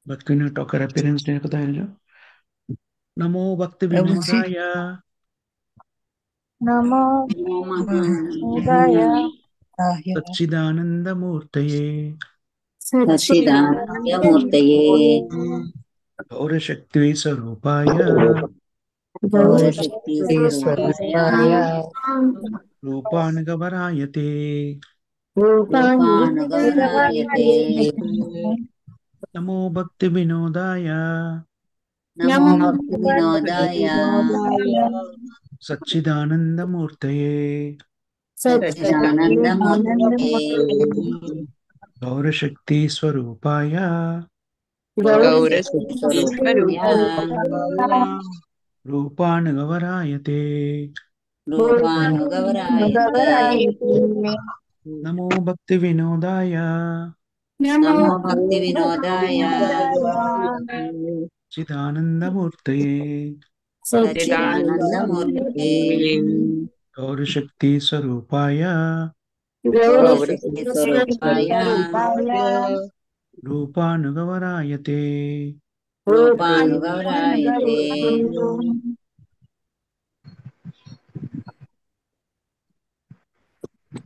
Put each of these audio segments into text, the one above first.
भक्ति talker appearance ने बताया। नमो भक्ति प्रभु जी। विनोदाय नमो बुद्धाय सच्चिदानंद मूर्तये सच्चिदानन्दमूर्तये गौर शक्ति स्वरूपाय गौरशक्ति गौरशक्तिस्वरूपाय स्वरूपाय रूपानुगवरायते। रूपानुगमनायते। नमो भक्ति विनोदाय नमो नमो भक्तिविनोदाय सच्चिदानंद मूर्तये सच्चिदानन्दमूर्तये गौर शक्ति स्वरूपाय गौरशक्ति गौरशक्तिस्वरूपाय स्वरूपाय रूपानुगवरायते। रूपानुगमनायते। नमो भक्ति विनोदाय नमो भक्तिविनोदाय चिदानंद मूर्तये सच्चिदानन्दमूर्तये गौर शक्ति स्वरूपाय गौरशक्तिस्वरूपाय रूपानुगवरायते। रूपानुगमनायते।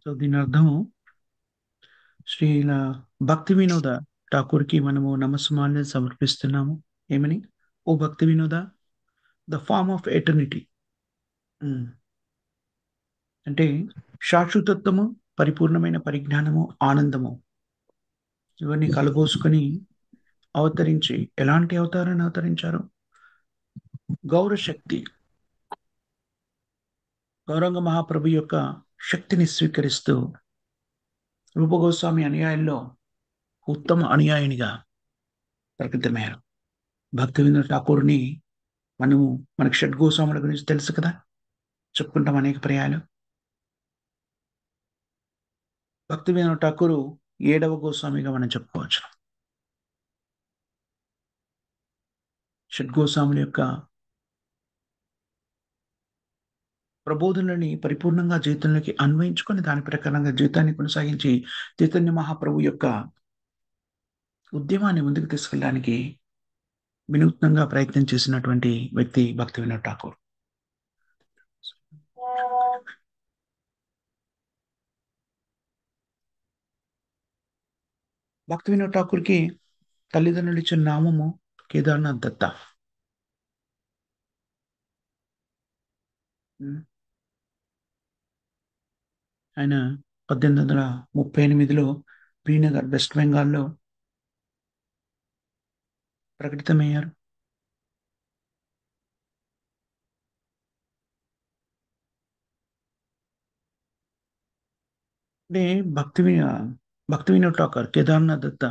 సో దీని అర్థం శ్రీల భక్తి వినోద ఠాకూర్కి మనము నమస్మాల్యం సమర్పిస్తున్నాము. ఏమని? ఓ భక్తి వినోద, ద ఫార్మ్ ఆఫ్ ఎటర్నిటీ, అంటే శాశ్వతత్వము, పరిపూర్ణమైన పరిజ్ఞానము, ఆనందము ఇవన్నీ కలబోసుకొని అవతరించి, ఎలాంటి అవతారాన్ని అవతరించారు? గౌరశక్తి, గౌరంగ మహాప్రభు యొక్క శక్తిని స్వీకరిస్తూ రూపగోస్వామి అనుయాయుల్లో ఉత్తమ అనుయాయునిగా ప్రకటితమయ్యారు. భక్తి వినోద ఠాకూర్ని మనకు షడ్గోస్వాముల గురించి తెలుసు కదా, చెప్పుకుంటాం అనేక పర్యాయాలు. భక్తి వినోద ఠాకూరు 7వ గోస్వామిగా మనం చెప్పుకోవచ్చు. షడ్గోస్వాముల యొక్క ప్రబోధనలని పరిపూర్ణంగా జీవితంలోకి అన్వయించుకొని దాని ప్రకారంగా జీవితాన్ని కొనసాగించి చైతన్య మహాప్రభు యొక్క ఉద్యమాన్ని ముందుకు తీసుకెళ్ళడానికి వినూత్నంగా ప్రయత్నం చేసినటువంటి వ్యక్తి భక్తి వినోద్ ఠాకూర్. భక్తి వినోద్ ఠాకూర్కి తల్లిదండ్రులు ఇచ్చిన నామము కేదార్నాథ్ దత్త. ఆయన 1838లో శ్రీనగర్, వెస్ట్ బెంగాల్లో ప్రకటితమయ్యారు. అంటే భక్తి వినోద్ ఠాకూర్, కేదార్నాథ్ దత్త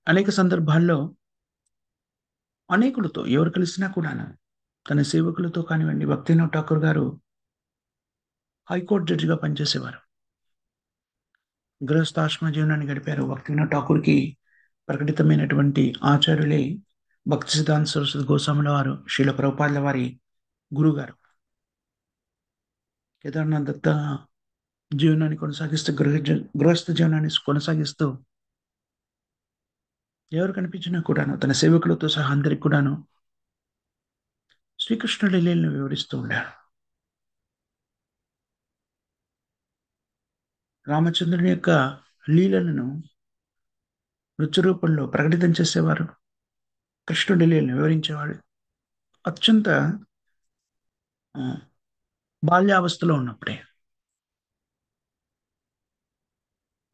అనేక సందర్భాల్లో అనేకులతో ఎవరు కలిసినా కూడా తన సేవకులతో కానివ్వండి, భక్తి వినోద్ ఠాకూర్ గారు హైకోర్టు జడ్జిగా పనిచేసేవారు. గృహస్థాశ్రమ జీవనాన్ని గడిపారు. భక్తి వినోద్ ఠాకూర్కి ప్రకటితమైనటువంటి ఆచార్యులే భక్తి సిద్ధాంత సరస్వతి గోస్వాముల వారు, శ్రీల ప్రభుపాదుల వారి గురుగారు. కేదార్నాథ్ దత్త జీవనాన్ని కొనసాగిస్తూ, గృహస్థ జీవనాన్ని కొనసాగిస్తూ ఎవరు కనిపించినా కూడాను తన సేవకులతో సహా అందరికి కూడాను శ్రీకృష్ణుడి లీలను వివరిస్తూ ఉండారు. రామచంద్రుని యొక్క లీలలను నృత్య రూపంలో ప్రకటితం చేసేవారు. కృష్ణుడి లీలను వివరించేవాడు. అత్యంత బాల్యావస్థలో ఉన్నప్పుడే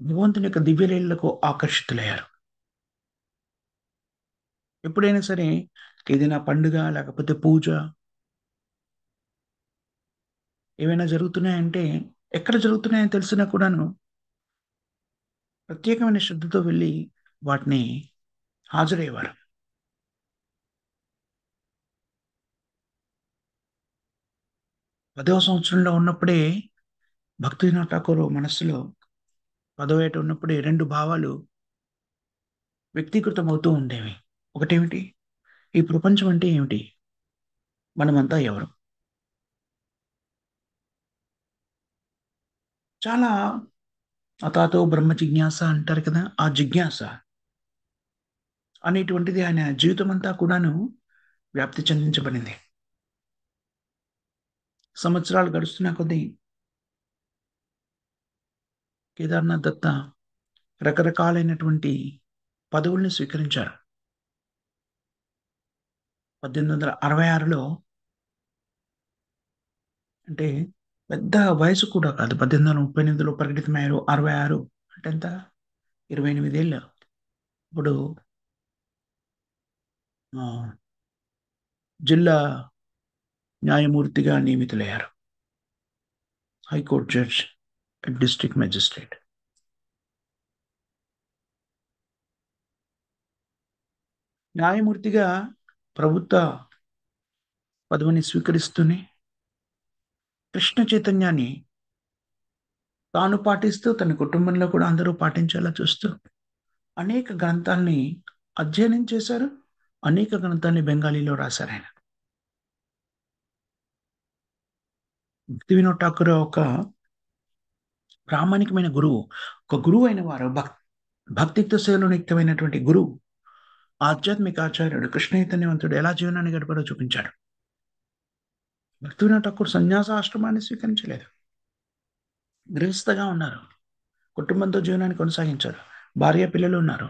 భగవంతుని యొక్క దివ్యలీలకు ఆకర్షితులయ్యారు. ఎప్పుడైనా సరే ఏదైనా పండుగ లేకపోతే పూజ ఏవైనా జరుగుతున్నాయంటే, ఎక్కడ జరుగుతున్నాయని తెలిసినా కూడాను ప్రత్యేకమైన శ్రద్ధతో వెళ్ళి వాటిని హాజరయ్యేవారు. 10వ సంవత్సరంలో ఉన్నప్పుడే భక్తి వినోద్ ఠాకూర్ మనస్సులో 10వ ఏట ఉన్నప్పుడే 2 భావాలు వ్యక్తీకృతం అవుతూ ఉండేవి. ఒకటేమిటి? ఈ ప్రపంచం అంటే ఏమిటి? మనమంతా ఎవరు? చాలా అతాతో బ్రహ్మ జిజ్ఞాస అంటారు కదా, ఆ జిజ్ఞాస అనేటువంటిది ఆయన జీవితం అంతా కూడాను వ్యాప్తి చెందించబడింది. సంవత్సరాలు గడుస్తున్న కొద్దీ కేదార్నాథ్ దత్త రకరకాలైనటువంటి పదవుల్ని స్వీకరించారు. 1866లో, అంటే పెద్ద వయసు కూడా కాదు, 1838లో ప్రకటితమయ్యారు. 66 అంటే ఎంత? 28 ఏళ్ళు. ఇప్పుడు జిల్లా న్యాయమూర్తిగా నియమితులయ్యారు. High court judge, district magistrate. న్యాయమూర్తిగా ప్రభుత్వ పదవిని స్వీకరిస్తూనే కృష్ణ చైతన్యాన్ని తాను పాటిస్తూ, తన కుటుంబంలో కూడా అందరూ పాటించేలా చూస్తూ అనేక గ్రంథాల్ని అధ్యయనం చేశారు. అనేక గ్రంథాల్ని బెంగాలీలో రాశారు ఆయన. భక్తి వినోద్ ఠాకూర్ ఒక ప్రామాణికమైన గురువు. ఒక గురువు అయిన వారు భక్తితో సేవలో నియుక్తమైనటువంటి గురువు, ఆధ్యాత్మిక ఆచార్యుడు, కృష్ణ చైతన్యవంతుడు ఎలా జీవనాన్ని గడపాలో చూపించాడు. భక్తి వినోద్ ఠాకూర్ సన్యాస ఆశ్రమాన్ని స్వీకరించలేదు. గృహస్థగా ఉన్నారు. కుటుంబంతో జీవనాన్ని కొనసాగించారు. భార్య పిల్లలు ఉన్నారు.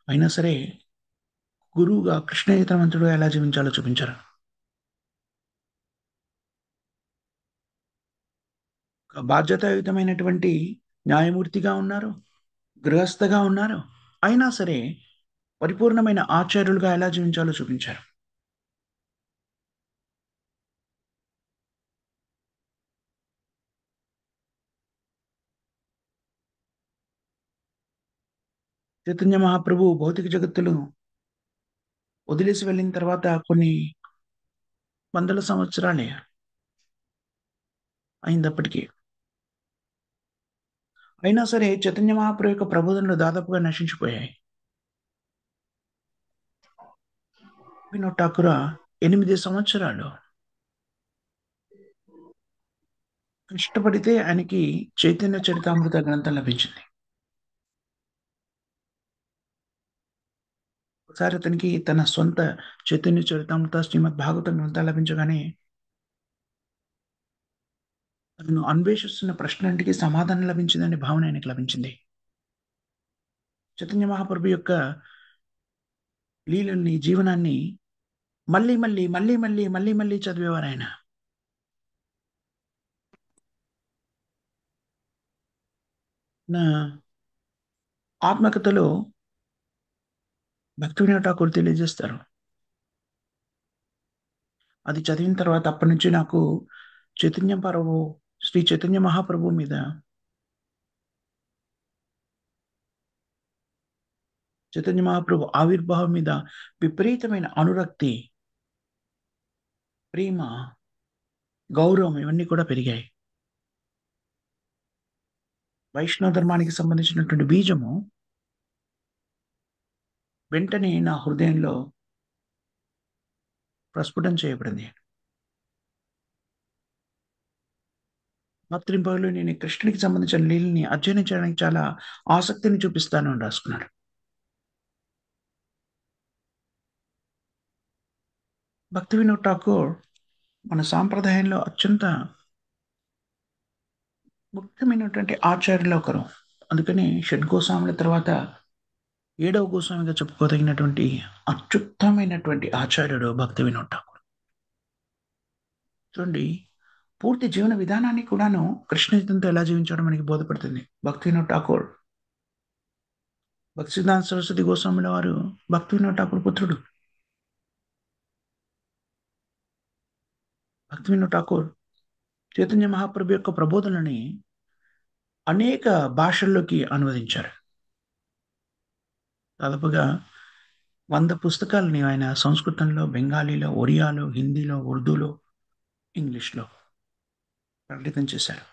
అయినా సరే గురువుగా, కృష్ణ చైతన్యవంతుడు ఎలా జీవించాలో చూపించారు. ఒక బాధ్యతాయుతమైనటువంటి న్యాయమూర్తిగా ఉన్నారు. గృహస్థగా ఉన్నారు. అయినా సరే పరిపూర్ణమైన ఆచార్యులుగా ఎలా జీవించాలో చూపించారు. చైతన్య మహాప్రభు భౌతిక జగత్తులు వదిలేసి వెళ్ళిన తర్వాత కొన్ని వందల సంవత్సరాలే అయిందప్పటికీ. అయినా సరే చైతన్య మహాప్రభు యొక్క ప్రబోధనలు దాదాపుగా నశించిపోయాయి. వినోద్ ఠాకూర్ 8 సంవత్సరాలు కష్టపడితే ఆయనకి చైతన్య చరితామృత గ్రంథం లభించింది. ఒకసారి అతనికి తన సొంత చైతన్య చరితామృత, శ్రీమద్ భాగవతం గ్రంథాలు లభించగానే తను అన్వేషిస్తున్న ప్రశ్నలన్నిటికీ సమాధానం లభించిందనే భావన ఆయనకు లభించింది. చైతన్య మహాప్రభు యొక్క లీలల్ని, జీవనాన్ని మళ్ళీ మళ్ళీ మళ్ళీ మళ్ళీ మళ్ళీ మళ్ళీ చదివేవారు ఆయన. నా ఆత్మకథలో భక్తి వినోద్ ఠాకూర్ తెలియజేస్తారు. అది చదివిన తర్వాత అప్పటి నుంచి నాకు చైతన్య ప్రభు, శ్రీ చైతన్య మహాప్రభు మీద, చైతన్య మహాప్రభు ఆవిర్భావం మీద విపరీతమైన అనురక్తి, ప్రేమ, గౌరవం ఇవన్నీ కూడా పెరిగాయి. వైష్ణవ ధర్మానికి సంబంధించినటువంటి బీజము వెంటనే నా హృదయంలో ప్రస్ఫుటం చేయబడింది. రాత్రింపగలు నేను కృష్ణుడికి సంబంధించిన లీలని అధ్యయనం చేయడానికి చాలా ఆసక్తిని చూపిస్తాను అని రాసుకున్నాడు. భక్తి వినోద్ ఠాకూర్ మన సాంప్రదాయంలో అత్యంత ముఖ్యమైనటువంటి ఆచార్యులు ఒకరు. అందుకని షడ్గోస్వాముల తర్వాత 7వ గోస్వామిగా చెప్పుకోదగినటువంటి అత్యుత్తమైనటువంటి ఆచార్యుడు భక్తి వినోద్ ఠాకూర్. చూడండి, పూర్తి జీవన విధానాన్ని కూడాను కృష్ణ చైతన్యంతో ఎలా జీవించడం మనకి బోధపడుతుంది. భక్తి వినోద్ ఠాకూర్, భక్తి సిద్ధాంత సరస్వతి గోస్వాముల వారు భక్తి వినోద్ ఠాకూర్ పుత్రుడు. భక్తి వినోద్ ఠాకూర్ చైతన్య మహాప్రభు యొక్క ప్రబోధనని అనేక భాషల్లోకి అనువదించారు. దాదాపుగా 100 పుస్తకాలని ఆయన సంస్కృతంలో, బెంగాలీలో, ఒరియాలో, హిందీలో, ఉర్దూలో, ఇంగ్లీష్లో ప్రకటితం చేశారు.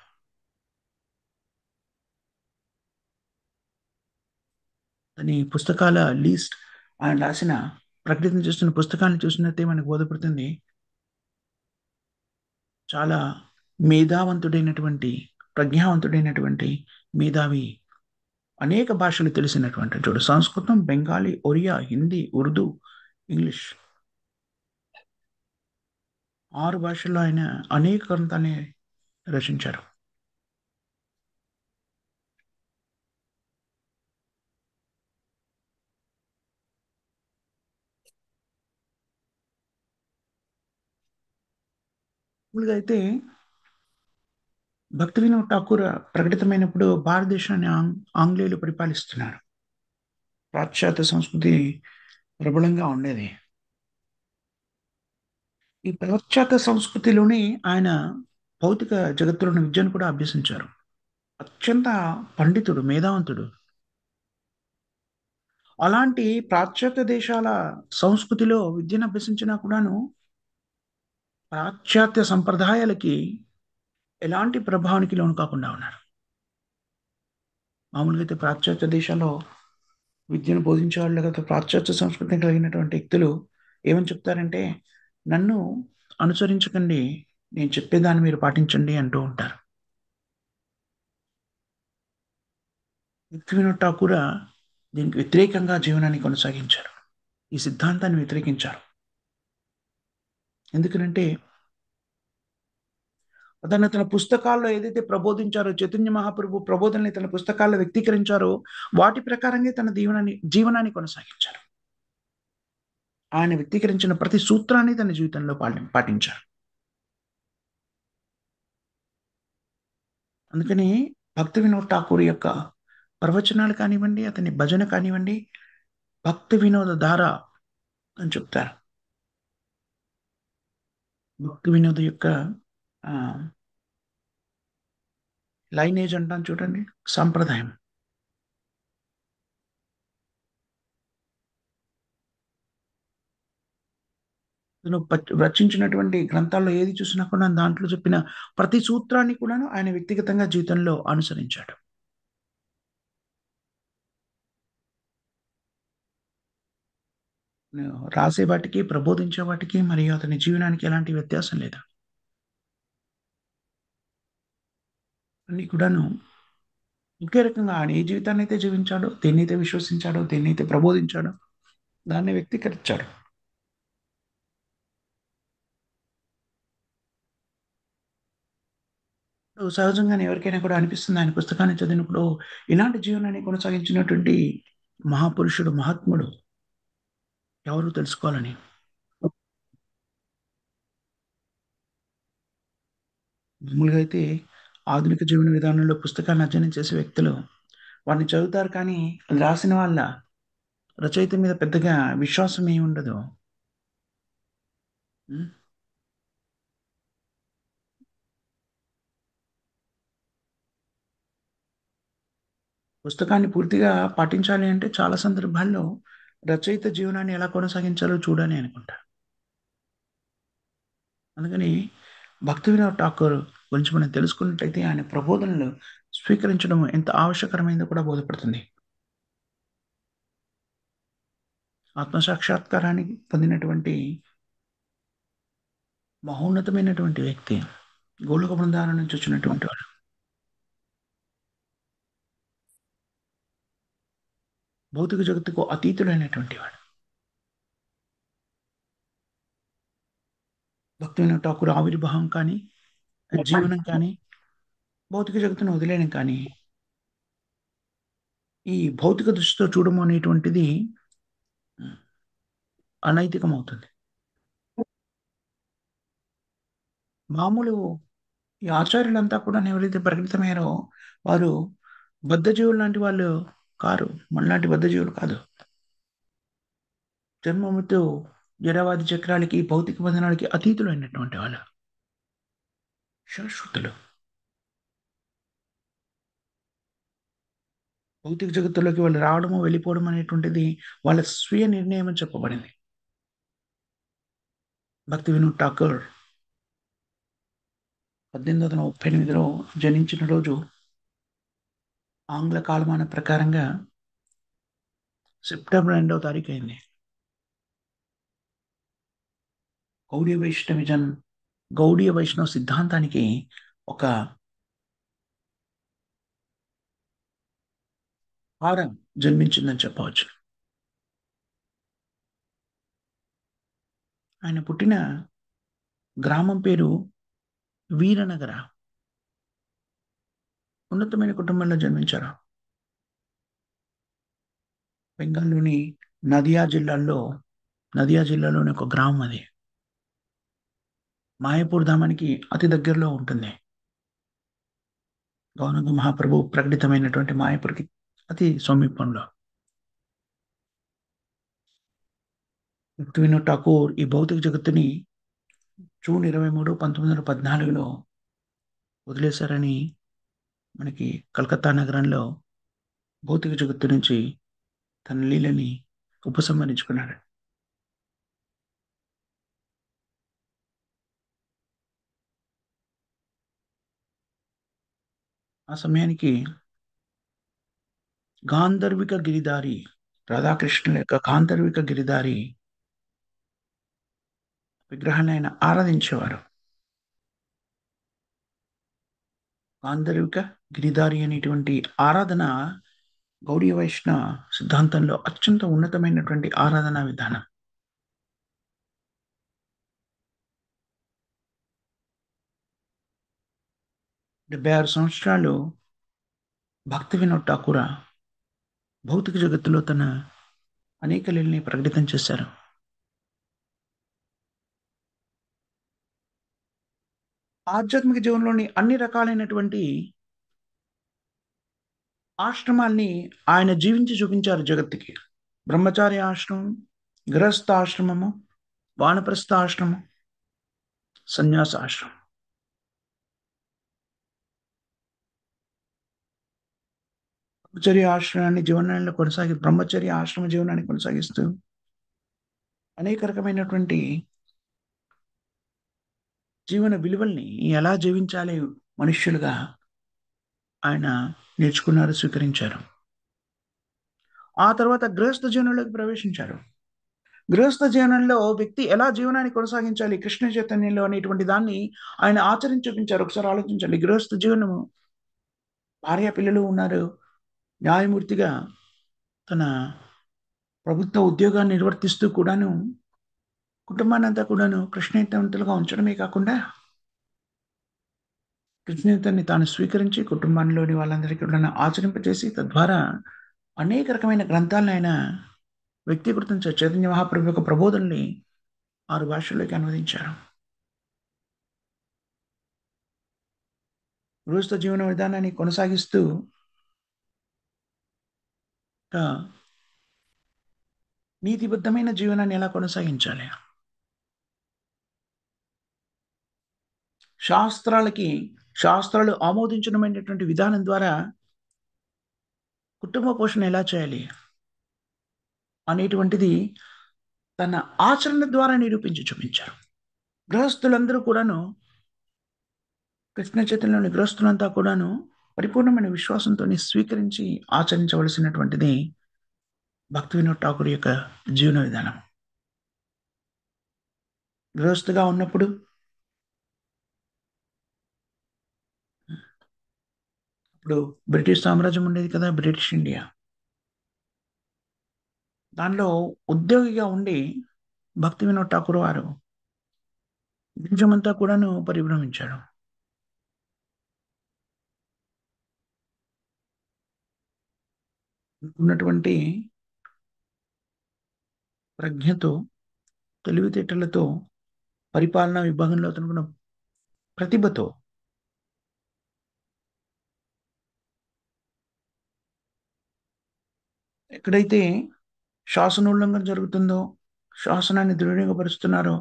దాని పుస్తకాల లీస్ట్, ఆయన రాసిన, ప్రకటితం చేస్తున్న పుస్తకాన్ని చూసినట్టే మనకు బోధపడుతుంది. చాలా మేధావంతుడైనటువంటి, ప్రజ్ఞావంతుడైనటువంటి మేధావి అనేక భాషలు తెలిసినటువంటి చూడు, సంస్కృతం, బెంగాలీ, ఒరియా, హిందీ, ఉర్దూ, ఇంగ్లీష్, 6 భాషల్లో ఆయన అనేక గ్రంథాన్ని రచించారు. మామూలుగా అయితే భక్తి వినోద్ ఠాకూర్ ప్రకటితమైనప్పుడు భారతదేశాన్ని ఆంగ్లేయులు పరిపాలిస్తున్నారు. పాశ్చాత్య సంస్కృతి ప్రబలంగా ఉండేది. ఈ పాశ్చాత్య సంస్కృతిలోనే ఆయన భౌతిక జగత్తులోని విద్యను కూడా అభ్యసించారు. అత్యంత పండితుడు, మేధావంతుడు. అలాంటి పాశ్చాత్య దేశాల సంస్కృతిలో విద్యను అభ్యసించినా కూడాను పాశ్చాత్య సంప్రదాయాలకి ఎలాంటి ప్రభావానికి లోను కాకుండా ఉన్నారు. మామూలుగా అయితే పాశ్చాత్య దేశాల్లో విద్యను బోధించే వాళ్ళు, లేకపోతే పాశ్చాత్య సంస్కృతిని కలిగినటువంటి వ్యక్తులు ఏమని చెప్తారంటే, నన్ను అనుసరించకండి, నేను చెప్పేదాన్ని మీరు పాటించండి అంటూ ఉంటారు. భక్తి వినోద్ ఠాకూర్ దీనికి వ్యతిరేకంగా జీవనాన్ని కొనసాగించారు. ఈ సిద్ధాంతాన్ని వ్యతిరేకించారు. ఎందుకనంటే తన పుస్తకాల్లో ఏదైతే ప్రబోధించారో, చైతన్య మహాప్రభు ప్రబోధనని తన పుస్తకాల్లో వ్యక్తీకరించారో వాటి ప్రకారంగా తన జీవనాన్ని కొనసాగించారు. ఆయన వ్యక్తీకరించిన ప్రతి సూత్రాన్ని తన జీవితంలో పాటించారు. అందుకని భక్తి వినోద్ ఠాకూర్ యొక్క ప్రవచనాలు కానివ్వండి, అతని భజన కానివ్వండి, భక్తి వినోద ధార అని చెప్తారు. భక్తి వినోద్ యొక్క ఆ, లైనేజ్ అంటాను చూడండి, సాంప్రదాయం. తను రచించినటువంటి గ్రంథాల్లో ఏది చూసినా కూడా దాంట్లో చెప్పిన ప్రతి సూత్రాన్ని కూడాను ఆయన వ్యక్తిగతంగా జీవితంలో అనుసరించాడు. రాసే వాటికి, ప్రబోధించే వాటికి మరియు అతని జీవనానికి ఎలాంటి వ్యత్యాసం లేదు. అన్ని కూడాను ఒకే రకంగా ఆయన ఏ జీవితాన్ని అయితే జీవించాడో, దేన్నైతే విశ్వసించాడో, దేన్నైతే ప్రబోధించాడో దాన్ని వ్యక్తీకరించాడు. సహజంగానే ఎవరికైనా కూడా అనిపిస్తుంది, ఆయన పుస్తకాన్ని చదివినప్పుడు ఇలాంటి జీవనాన్ని కొనసాగించినటువంటి మహాపురుషుడు, మహాత్ముడు ఎవరు తెలుసుకోవాలని. మామూలుగా అయితే ఆధునిక జీవన విధానంలో పుస్తకాన్ని అధ్యయనం చేసే వ్యక్తులు వాడిని చదువుతారు, కానీ అది రాసిన వాళ్ళ రచయిత మీద పెద్దగా విశ్వాసం ఏమి ఉండదు. ఉం? పుస్తకాన్ని పూర్తిగా పాటించాలి అంటే చాలా సందర్భాల్లో రచయిత జీవనాన్ని ఎలా కొనసాగించాలో చూడాలి అనుకుంటా. అందుకని భక్తి వినోద్ ఠాకూర్ గురించి మనం తెలుసుకున్నట్లయితే ఆయన ప్రబోధనలు స్వీకరించడం ఎంత ఆవశ్యకరమైందో కూడా బోధపడుతుంది. ఆత్మసాక్షాత్కారాన్ని పొందినటువంటి మహోన్నతమైనటువంటి వ్యక్తి, గోలోక బృందాల నుంచి వచ్చినటువంటి వాడు. భౌతిక జగత్తుకు అతీతుడైనటువంటి వాడు. భక్తి వినోద్ ఠాకూర్ ఆవిర్భావం కానీ, జీవనం కానీ, భౌతిక జగత్తును వదిలేయడం కానీ ఈ భౌతిక దృష్టితో చూడము అనేటువంటిది అనైతికం అవుతుంది. మామూలు ఈ ఆచార్యులంతా కూడా ఎవరైతే ప్రకటితమయ్యారో వారు బద్ధజీవులు లాంటి వాళ్ళు కారు, మనలాంటి బద్ధజీవులు కాదు. జన్మ మృత్యు జడవాది చక్రాలకి, భౌతిక బంధనాలకి అతీతులు అయినటువంటి వాళ్ళు, శాశ్వతులు. భౌతిక జగత్తులోకి వాళ్ళు రావడము, వెళ్ళిపోవడం అనేటువంటిది వాళ్ళ స్వీయ నిర్ణయం అని చెప్పబడింది. భక్తి వినోద్ ఠాకూర్ 1838లో జనించిన రోజు ఆంగ్ల కాలమాన ప్రకారంగా సెప్టెంబర్ 2వ తారీఖు అయింది. గౌడీయ వైష్ణవ సిద్ధాంతానికి ఒక తార జన్మించిందని చెప్పవచ్చు. ఆయన పుట్టిన గ్రామం పేరు వీరనగర. ఉన్నతమైన కుటుంబంలో జన్మించారు. బెంగాల్‌లోని నదియా జిల్లాలోని ఒక గ్రామం అది. మాయాపూర్ ధామానికి అతి దగ్గరలో ఉంటుంది. గౌరంగ మహాప్రభు ప్రకటితమైనటువంటి మాయాపూర్‌కి అతి సమీపంలో. భక్తి వినోద్ ఠాకూర్ ఈ భౌతిక జగత్తుని జూన్ 23, 1914లో వదిలేశారని మనకి కలకత్తా నగరంలో భౌతిక జగత్తు నుంచి తన లీలని ఉపసంహరించుకున్నాడు. ఆ సమయానికి గాంధర్విక గిరిధారి రాధాకృష్ణుల యొక్క గాంధర్విక గిరిధారి విగ్రహాన్ని ఆయన ఆరాధించేవారు. గాంధర్విక గిరిధారి అనేటువంటి ఆరాధన గౌడీయ వైష్ణవ సిద్ధాంతంలో అత్యంత ఉన్నతమైనటువంటి ఆరాధనా విధానం. డెబ్బై 6 సంవత్సరాలు భక్తి వినోద్ ఠాకూర భౌతిక జగత్తులో తన అనేక లీలని ప్రకటితం చేశారు. ఆధ్యాత్మిక జీవనంలోని అన్ని రకాలైనటువంటి ఆశ్రమాల్ని ఆయన జీవించి చూపించారు జగత్తుకి. బ్రహ్మచారి ఆశ్రమం, గృహస్థ ఆశ్రమము, వానప్రస్థ ఆశ్రమం, సన్యాస ఆశ్రమం. బ్రహ్మచర్య ఆశ్రమ జీవనాన్ని కొనసాగిస్తూ అనేక రకమైనటువంటి జీవన విలువల్ని ఎలా జీవించాలి మనుష్యులుగా ఆయన నేర్చుకున్నారు, స్వీకరించారు. ఆ తర్వాత గృహస్థ జీవనంలోకి ప్రవేశించారు. గృహస్థ జీవనంలో వ్యక్తి ఎలా జీవనాన్ని కొనసాగించాలి కృష్ణ చైతన్యంలో అనేటువంటి దాన్ని ఆయన ఆచరించి చూపించారు. ఒకసారి ఆలోచించండి. గృహస్థ జీవనము, భార్య పిల్లలు ఉన్నారు, న్యాయమూర్తిగా తన ప్రభుత్వ ఉద్యోగాన్ని నిర్వర్తిస్తూ కూడాను కుటుంబాన్ని అంతా కూడాను కృష్ణయుక్తవంతులుగా ఉంచడమే కాకుండా కృష్ణయుక్తాన్ని తాను స్వీకరించి కుటుంబంలోని వాళ్ళందరికీ కూడా ఆచరింపజేసి తద్వారా అనేక రకమైన గ్రంథాలను ఆయన వ్యక్తీకృతం చైతన్య మహాప్రభు యొక్క ప్రబోధనని 6 భాషల్లోకి అనువదించారు. గృహస్థ జీవన విధానాన్ని కొనసాగిస్తూ నీతిబద్ధమైన జీవనాన్ని ఎలా కొనసాగించాలి, శాస్త్రాలు ఆమోదించడమైనటువంటి విధానం ద్వారా కుటుంబ పోషణ ఎలా చేయాలి అనేటువంటిది తన ఆచరణ ద్వారా నిరూపించి చూపించారు. గృహస్థులందరూ కూడాను, కృష్ణ చైతన్యంలోని గృహస్థులంతా కూడాను పరిపూర్ణమైన విశ్వాసంతో స్వీకరించి ఆచరించవలసినటువంటిది భక్తి వినోద్ ఠాకూర్ యొక్క జీవన విధానం. గృహస్థుగా ఉన్నప్పుడు ఇప్పుడు బ్రిటిష్ సామ్రాజ్యం ఉండేది కదా, బ్రిటిష్ ఇండియా. దానిలో ఉద్యోగిగా ఉండి భక్తి వినోద్ ఠాకూర్ వారు దేశమంతా కూడాను పరిభ్రమించాడు. ఉన్నటువంటి ప్రజ్ఞతో, తెలివితేటలతో, పరిపాలనా విభాగంలో తనకున్న ప్రతిభతో ఎక్కడైతే శాసనోల్లంఘన జరుగుతుందో, శాసనాన్ని దుర్వినియోగపరుస్తున్నారో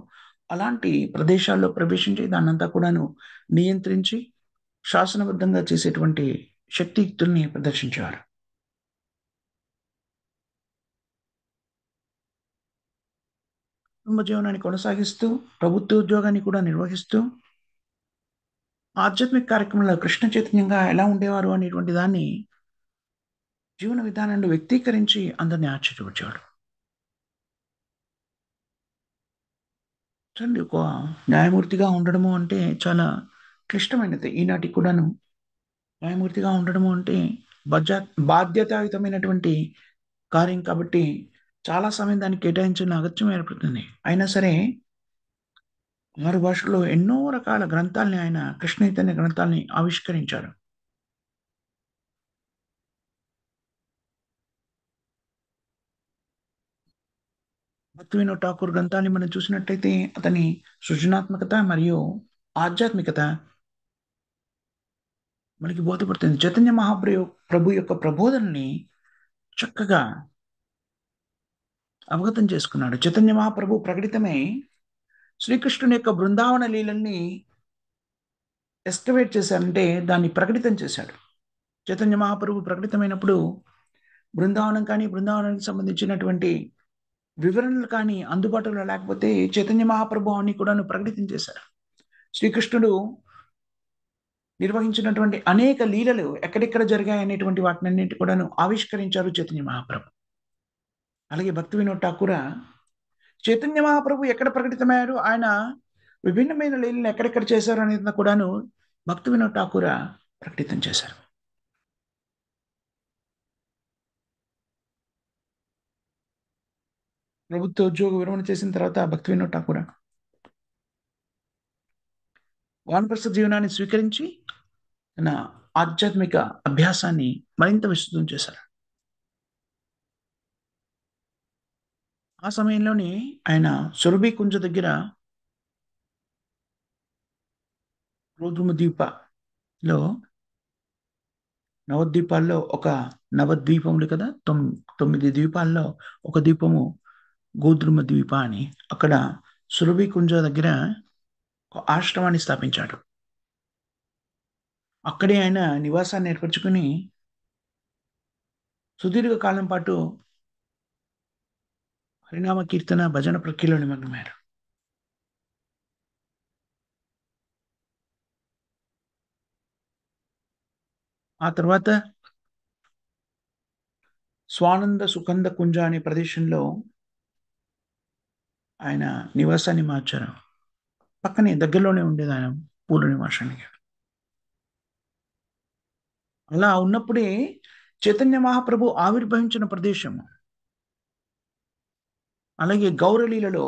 అలాంటి ప్రదేశాల్లో ప్రవేశించి దాన్నంతా కూడాను నియంత్రించి శాసనబద్ధంగా చేసేటువంటి శక్తియుక్తుల్ని ప్రదర్శించేవారు. కుటుంబ జీవనాన్ని కొనసాగిస్తూ ప్రభుత్వ ఉద్యోగాన్ని కూడా నిర్వహిస్తూ ఆధ్యాత్మిక కార్యక్రమంలో కృష్ణ చైతన్యంగా ఎలా ఉండేవారు అనేటువంటి దాన్ని జీవన విధానాన్ని వ్యక్తీకరించి అందరినీ ఆశ్చర్యపరిచేవాడు. చూడండి, ఒక న్యాయమూర్తిగా ఉండడము అంటే చాలా క్లిష్టమైనది. ఈనాటికి కూడాను న్యాయమూర్తిగా ఉండడము అంటే బాధ్యతాయుతమైనటువంటి కార్యం కాబట్టి చాలా సమయం దానికి కేటాయించిన అగత్యం ఏర్పడుతుంది. అయినా సరే 6 భాషల్లో ఎన్నో రకాల గ్రంథాల్ని ఆయన కృష్ణ చైతన్య గ్రంథాల్ని ఆవిష్కరించారు. భక్తి వినోద్ ఠాకూర్ గ్రంథాన్ని మనం చూసినట్టయితే అతని సృజనాత్మకత మరియు ఆధ్యాత్మికత మనకి బోధపడుతుంది. చైతన్య ప్రభు యొక్క ప్రబోధనని చక్కగా అవగతం చేసుకున్నాడు. చైతన్య మహాప్రభు ప్రకటితమై శ్రీకృష్ణుని యొక్క బృందావన లీలల్ని ఎస్కవేట్ చేశారంటే దాన్ని ప్రకటితం చేశాడు. చైతన్య మహాప్రభు ప్రకటితమైనప్పుడు బృందావనం కానీ బృందావనానికి సంబంధించినటువంటి వివరణలు కానీ అందుబాటులో లేకపోతే చైతన్య మహాప్రభు అని కూడాను ప్రకటితం చేశారు. శ్రీకృష్ణుడు నిర్వహించినటువంటి అనేక లీలలు ఎక్కడెక్కడ జరిగాయి అనేటువంటి వాటినన్నింటి కూడాను ఆవిష్కరించారు చైతన్య మహాప్రభు. అలాగే భక్తి వినోద్ ఠాకూర్ చైతన్య మహాప్రభు ఎక్కడ ప్రకటితమయ్యారు, ఆయన విభిన్నమైన లీలలు ఎక్కడెక్కడ చేశారు అనేది కూడాను భక్తి వినోద్ ఠాకూర్ ప్రకటితం చేశారు. ప్రభుత్వ ఉద్యోగ విరమణ చేసిన తర్వాత భక్తి వినోద్ ఠాకూర్ వానప్రస్థ జీవనాన్ని స్వీకరించి తన ఆధ్యాత్మిక అభ్యాసాన్ని మరింత విస్తృతం చేశారు. ఆ సమయంలోనే ఆయన సురభి కుంజ దగ్గర రోద్రుమ ద్వీపలో నవద్వీపాల్లో ఒక నవద్వీపములు కదా, 9 ద్వీపాల్లో ఒక ద్వీపము గోద్రుమ ద్వీప అని, అక్కడ సురభి కుంజ దగ్గర ఒక ఆశ్రమాన్ని స్థాపించాడు. అక్కడే ఆయన నివాసాన్ని ఏర్పరచుకుని సుదీర్ఘ కాలం పాటు హరినామ కీర్తన భజన ప్రక్రియలో నిమగ్నమయ్యారు. ఆ తర్వాత స్వానంద సుకంద కుంజ అనే ప్రదేశంలో ఆయన నివాసాన్ని మార్చారు. పక్కనే దగ్గరలోనే ఉండేది ఆయన పూర్వ నివాసానికి. అలా ఉన్నప్పుడే చైతన్య మహాప్రభు ఆవిర్భవించిన ప్రదేశము, అలాగే గౌరలీలలో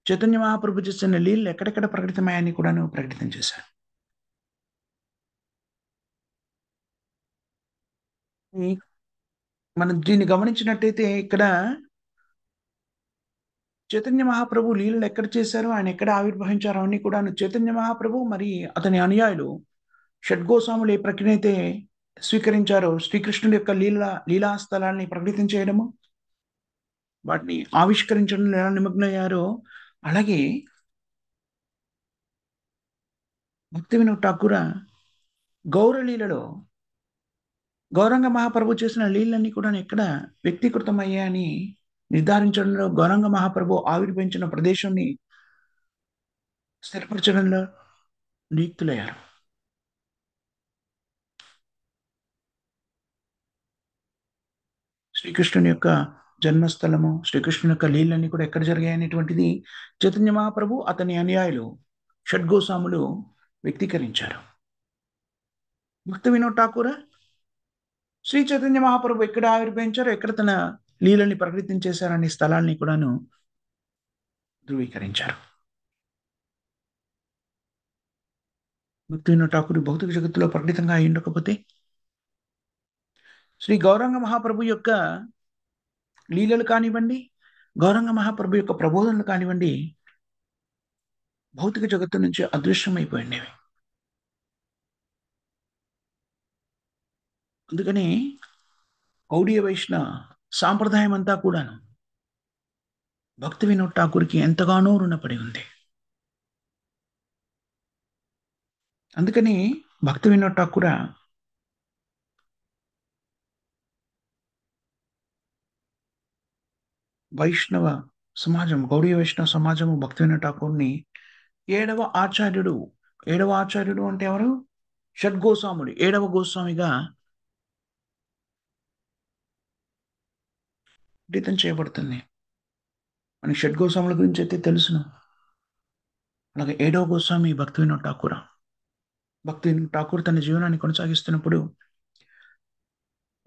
చైతన్య మహాప్రభు చేసిన లీలలు ఎక్కడెక్కడ ప్రకటితమయ్యాయని కూడాను ప్రకటితం చేశారు. మనం దీన్ని గమనించినట్టయితే ఇక్కడ చైతన్య మహాప్రభు లీలలు ఎక్కడ చేశారో, ఆయన ఎక్కడ ఆవిర్భవించారో అన్ని కూడా చైతన్య మహాప్రభు మరి అతని అనుయాయులు షడ్గోస్వాములు ఏ ప్రక్రియ అయితే స్వీకరించారో, శ్రీకృష్ణుడి యొక్క లీలా స్థలాన్ని ప్రకటితం చేయడము, వాటిని ఆవిష్కరించడంలో ఎలా నిమగ్నయ్యారో, అలాగే భక్తి వినోద్ ఠాకూర్ గౌరలీలలో గౌరంగ మహాప్రభు చేసిన లీలన్నీ కూడా ఎక్కడ వ్యక్తీకృతమయ్యాయని నిర్ధారించడంలో, గౌరంగ మహాప్రభు ఆవిర్భవించిన ప్రదేశాన్ని స్థిరపరచడంలో నియుక్తులయ్యారు. శ్రీకృష్ణుని యొక్క జన్మస్థలము, శ్రీకృష్ణుని యొక్క లీలన్నీ కూడా ఎక్కడ జరిగాయనేటువంటిది చైతన్య మహాప్రభు అతని అనుయాయులు షడ్గోస్వాములు వ్యక్తీకరించారు. భక్తి వినోద్ ఠాకూర్ శ్రీ చైతన్య మహాప్రభు ఎక్కడ ఆవిర్భవించారో, ఎక్కడ తన లీలని ప్రకటితం చేశారనే స్థలాన్ని కూడాను ధృవీకరించారు. భక్తి వినోద్ ఠాకూర్ భౌతిక జగత్తులో ప్రకటితంగా అయి ఉండకపోతే శ్రీ గౌరంగ మహాప్రభు యొక్క లీలలు కానివ్వండి, గౌరంగ మహాప్రభు యొక్క ప్రబోధనలు కానివ్వండి, భౌతిక జగత్తు నుంచి అదృశ్యమైపోయిండేవి. అందుకని గౌడీయ వైష్ణవ సాంప్రదాయం అంతా కూడాను భక్తి వినోద్ ఠాకూర్కి ఎంతగానో రుణపడి ఉంది. అందుకని భక్తి వినోద్ ఠాకూర్ వైష్ణవ సమాజం, గౌడీయ వైష్ణవ సమాజము భక్తి వినోద్ ఠాకూర్ని ఏడవ ఆచార్యుడు అంటే ఎవరు? షడ్గోస్వాముడు, 7వ గోస్వామిగా ప్రకటితం చేయబడుతుంది. మనకి షడ్గోస్వాముల గురించి అయితే తెలుసును. అలాగే 7వ గోస్వామి భక్తి వినోద్ ఠాకూర్. భక్తి వినోద్ ఠాకూర్ తన జీవనాన్ని కొనసాగిస్తున్నప్పుడు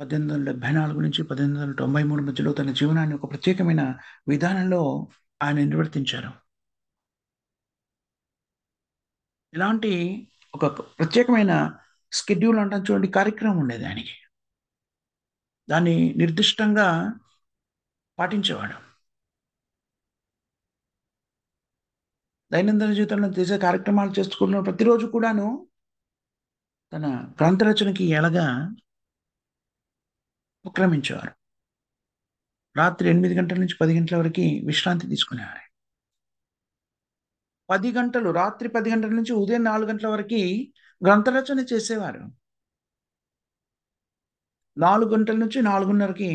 1874 నుంచి 1893 మధ్యలో తన జీవనాన్ని ఒక ప్రత్యేకమైన విధానంలో ఆయన నిర్వర్తించారు. ఇలాంటి ఒక ప్రత్యేకమైన షెడ్యూల్ అంటాం చూడండి, కార్యక్రమం ఉండేది ఆయనకి. దాన్ని నిర్దిష్టంగా పాటించేవాడు. దైనందిన జీవితంలో చేసే కార్యక్రమాలు చేసుకున్న ప్రతిరోజు కూడాను తన గ్రంథ రచనకి ఎలాగా ఉపక్రమించేవారు. రాత్రి 8 గంటల నుంచి 10 గంటల వరకు విశ్రాంతి తీసుకునేవారు. 10 గంటలు, రాత్రి 10 గంటల నుంచి ఉదయం 4 గంటల వరకు గ్రంథ రచన చేసేవారు. 4 గంటల నుంచి 4:30కి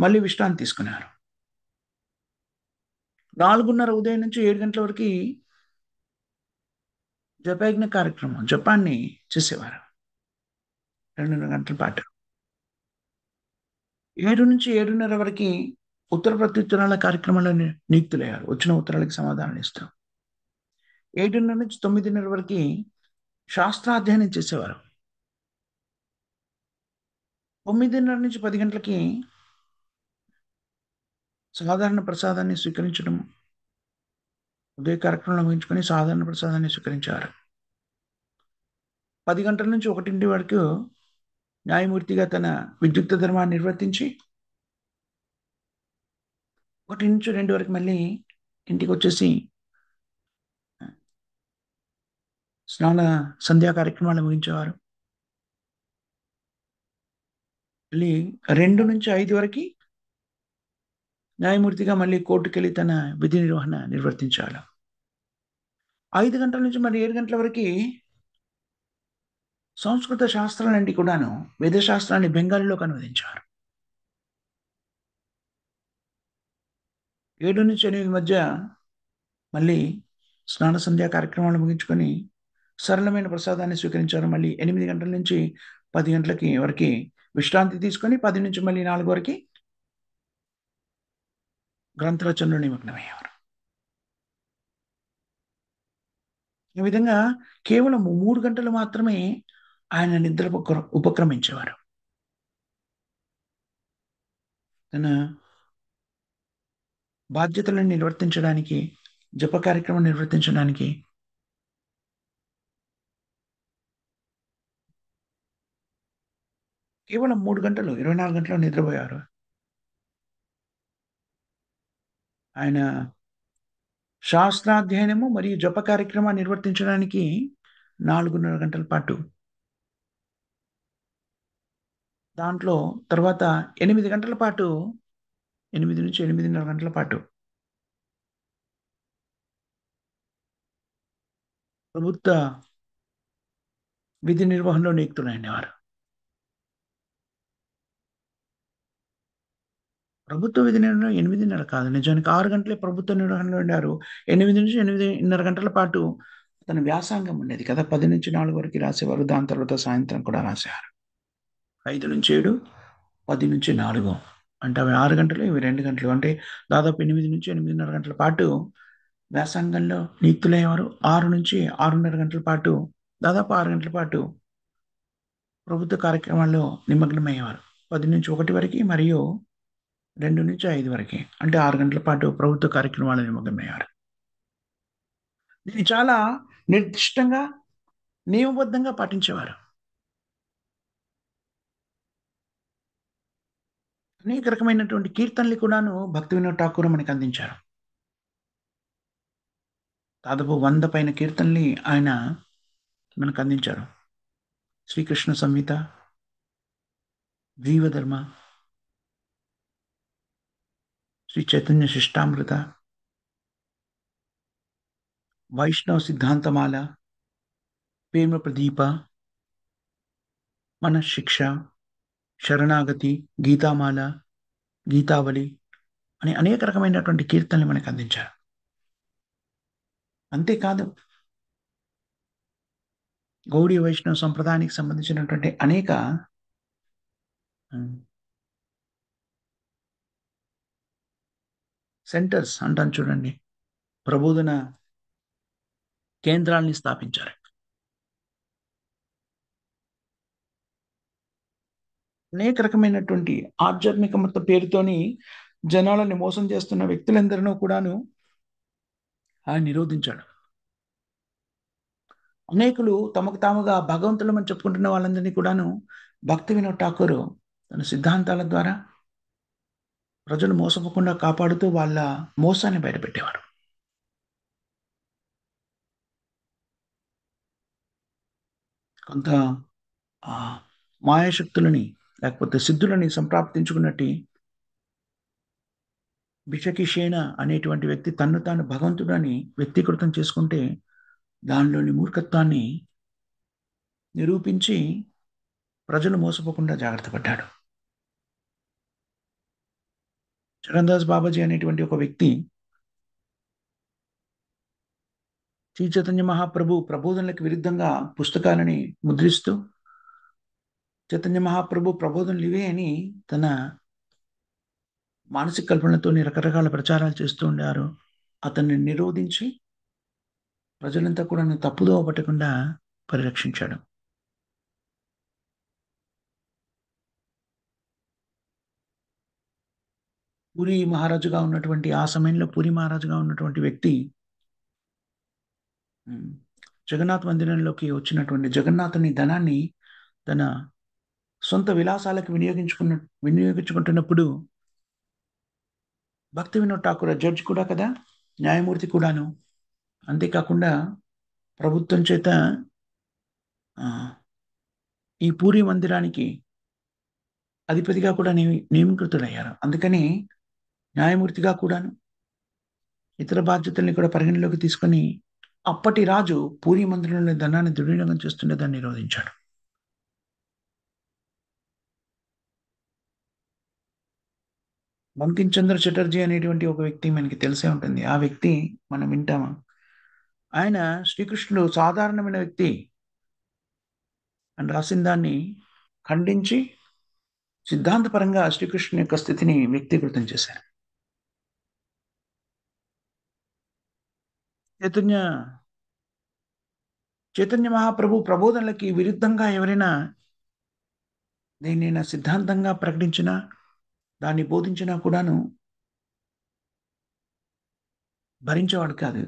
మళ్ళీ విశ్రాంతి తీసుకునేవారు. 4:30 ఉదయం నుంచి 7 గంటల వరకు జపయజ్ఞ కార్యక్రమం, జపాన్ని చేసేవారు 2:30 గంటల పాటు. 7 నుంచి 7:30 వరకు ఉత్తర ప్రత్యుత్తరాల కార్యక్రమంలో నియుక్తులయ్యారు. వచ్చిన ఉత్తరాలకు సమాధానం ఇస్తూ. 7:30 నుంచి 9:30 వరకు శాస్త్రాధ్యయనం చేసేవారు. 9:30 నుంచి 10 గంటలకి సాధారణ ప్రసాదాన్ని స్వీకరించడం, ఉదయ కార్యక్రమంలో ముగించుకొని సాధారణ ప్రసాదాన్ని స్వీకరించారు. 10 గంటల నుంచి 1 వరకు న్యాయమూర్తిగా తన విద్యుక్త ధర్మాన్ని నిర్వర్తించి 1 నుంచి 2 వరకు మళ్ళీ ఇంటికి వచ్చేసి స్నాన సంధ్యా కార్యక్రమాలు ముగించేవారు. మళ్ళీ 2 నుంచి 5 వరకు న్యాయమూర్తిగా మళ్ళీ కోర్టుకెళ్ళి తన విధి నిర్వహణ నిర్వర్తించాలి. 5 గంటల నుంచి మరి 7 గంటల వరకు సంస్కృత శాస్త్రాలన్నీ కూడాను, వేద శాస్త్రాన్ని బెంగాలీలోకి అనువదించారు. 7 నుంచి 8 మధ్య మళ్ళీ స్నాన సంధ్యా కార్యక్రమాలు ముగించుకొని సరళమైన ప్రసాదాన్ని స్వీకరించారు. మళ్ళీ 8 గంటల నుంచి 10 గంటలకి వరకు విశ్రాంతి తీసుకొని 10 నుంచి మళ్ళీ 4 వరకు గ్రంథ రచనలో నిమగ్నమయ్యేవారు. ఈ విధంగా కేవలం 3 గంటలు మాత్రమే ఆయన నిద్ర ఉపక్రమించేవారు. తన బాధ్యతలను నిర్వర్తించడానికి, జప కార్యక్రమం నిర్వర్తించడానికి కేవలం 3 గంటలు, 24 గంటలు నిద్రపోయారు. ఆయన శాస్త్రాధ్యయనము మరియు జప కార్యక్రమాన్ని నిర్వర్తించడానికి 4:30 గంటల పాటు, దాంట్లో తర్వాత 8 గంటల పాటు, 8 నుంచి 8:30 గంటల పాటు ప్రభుత్వ విధి నిర్వహణలో నియుక్తులైనవారు. ప్రభుత్వ విధి నిర్వహణ 8:30 కాదు, నిజానికి 6 గంటలే ప్రభుత్వ నిర్వహణలో ఉండారు. 8 నుంచి 8:30 గంటల పాటు తన వ్యాసంగం ఉండేది కదా. 10 నుంచి 4 వరకు రాసేవారు. దాని తర్వాత సాయంత్రం కూడా రాసేవారు. 5 నుంచి 7, 10 నుంచి 4 అంటే అవి 6 గంటలు, ఇవి 2 గంటలు. అంటే దాదాపు 8 నుంచి 8:30 గంటల పాటు వ్యాసంగంలో నియుక్తులయ్యేవారు. 6 నుంచి 6:30 గంటల పాటు, దాదాపు 6 గంటల పాటు ప్రభుత్వ కార్యక్రమాల్లో నిమగ్నమయ్యేవారు. 10 నుంచి 1 వరకు మరియు 2 నుంచి 5 వరకు, అంటే 6 గంటల పాటు ప్రభుత్వ కార్యక్రమాలు నిమగ్నమయ్యారు. దీన్ని చాలా నిర్దిష్టంగా, నియమబద్ధంగా పాటించేవారు. అనేక రకమైనటువంటి కీర్తనలు కూడాను భక్తి వినోద్ ఠాకూర్ మనకు అందించారు. దాదాపు 100 పైన కీర్తనలు ఆయన మనకు అందించారు. శ్రీకృష్ణ సంహిత, జీవధర్మ, శ్రీ చైతన్య శిష్టామృత, వైష్ణవ సిద్ధాంతమాల, ప్రేమ ప్రదీప, మన శిక్ష, శరణాగతి, గీతామాల, గీతావళి అని అనేక రకమైనటువంటి కీర్తనలు మనకు అందించారు. అంతేకాదు, గౌడీ వైష్ణవ సంప్రదాయానికి సంబంధించినటువంటి అనేక సెంటర్స్ అంటాను చూడండి, ప్రబోధన కేంద్రాల్ని స్థాపించారు. అనేక రకమైనటువంటి ఆధ్యాత్మికత పేరుతోని జనాలని మోసం చేస్తున్న వ్యక్తులందరినూ కూడాను ఆయన నిరోధించాడు. అనేకులు తమకు తాముగా భగవంతులమని చెప్పుకుంటున్న వాళ్ళందరినీ కూడాను భక్తి వినోద్ ఠాకూర్ తన సిద్ధాంతాల ద్వారా ప్రజలు మోసపోకుండా కాపాడుతూ వాళ్ళ మోసాన్ని బయటపెట్టేవారు. కొంత ఆ మాయాశక్తులని లేకపోతే సిద్ధులని సంప్రాప్తించుకున్నట్టు బిషకిషేణ అనేటువంటి వ్యక్తి తన్ను తాను భగవంతుడని వ్యక్తీకృతం చేసుకుంటే దానిలోని మూర్ఖత్వాన్ని నిరూపించి ప్రజలు మోసపోకుండా జాగ్రత్త పడ్డాడు. చరణ్దాస్ బాబాజీ అనేటువంటి ఒక వ్యక్తి శ్రీ చైతన్య మహాప్రభు ప్రబోధనలకు విరుద్ధంగా పుస్తకాలని ముద్రిస్తూ చైతన్య మహాప్రభు ప్రబోధనలు ఇవే అని తన మానసిక కల్పనలతో రకరకాల ప్రచారాలు చేస్తూ ఉండారు. అతన్ని నిరోధించి ప్రజలంతా కూడా తప్పుదోవ పట్టకుండా పరిరక్షించాడు. పూరి మహారాజుగా ఉన్నటువంటి ఆ సమయంలో పూరి మహారాజుగా ఉన్నటువంటి వ్యక్తి జగన్నాథ్ మందిరంలోకి వచ్చినటువంటి జగన్నాథుని ధనాన్ని తన సొంత విలాసాలకు వినియోగించుకుంటున్నప్పుడు భక్తి వినోద్ ఠాకూర్ జడ్జి కూడా కదా, న్యాయమూర్తి కూడాను. అంతేకాకుండా ప్రభుత్వం చేత ఈ పూరి మందిరానికి అధిపతిగా కూడా నియమికృతులయ్యారు. అందుకని న్యాయమూర్తిగా కూడాను ఇతర బాధ్యతల్ని కూడా పరిగణలోకి తీసుకొని అప్పటి రాజు పూరి మందిరంలో ధనాన్ని దుర్వినియోగం చేస్తుండే దాన్ని నిరోధించాడు. బంకిం చంద్ర చటర్జీ అనేటువంటి ఒక వ్యక్తి మనకి తెలిసే ఉంటుంది. ఆ వ్యక్తి మనం వింటామా? ఆయన శ్రీకృష్ణుడు సాధారణమైన వ్యక్తి అని రాసిన దాన్ని ఖండించి సిద్ధాంతపరంగా శ్రీకృష్ణుని యొక్క స్థితిని వ్యక్తీకృతం చేశారు. చైతన్య మహాప్రభు ప్రబోధనలకి విరుద్ధంగా ఎవరైనా దీన్ని సిద్ధాంతంగా ప్రకటించినా దాన్ని బోధించినా కూడాను భరించేవాడు కాదు.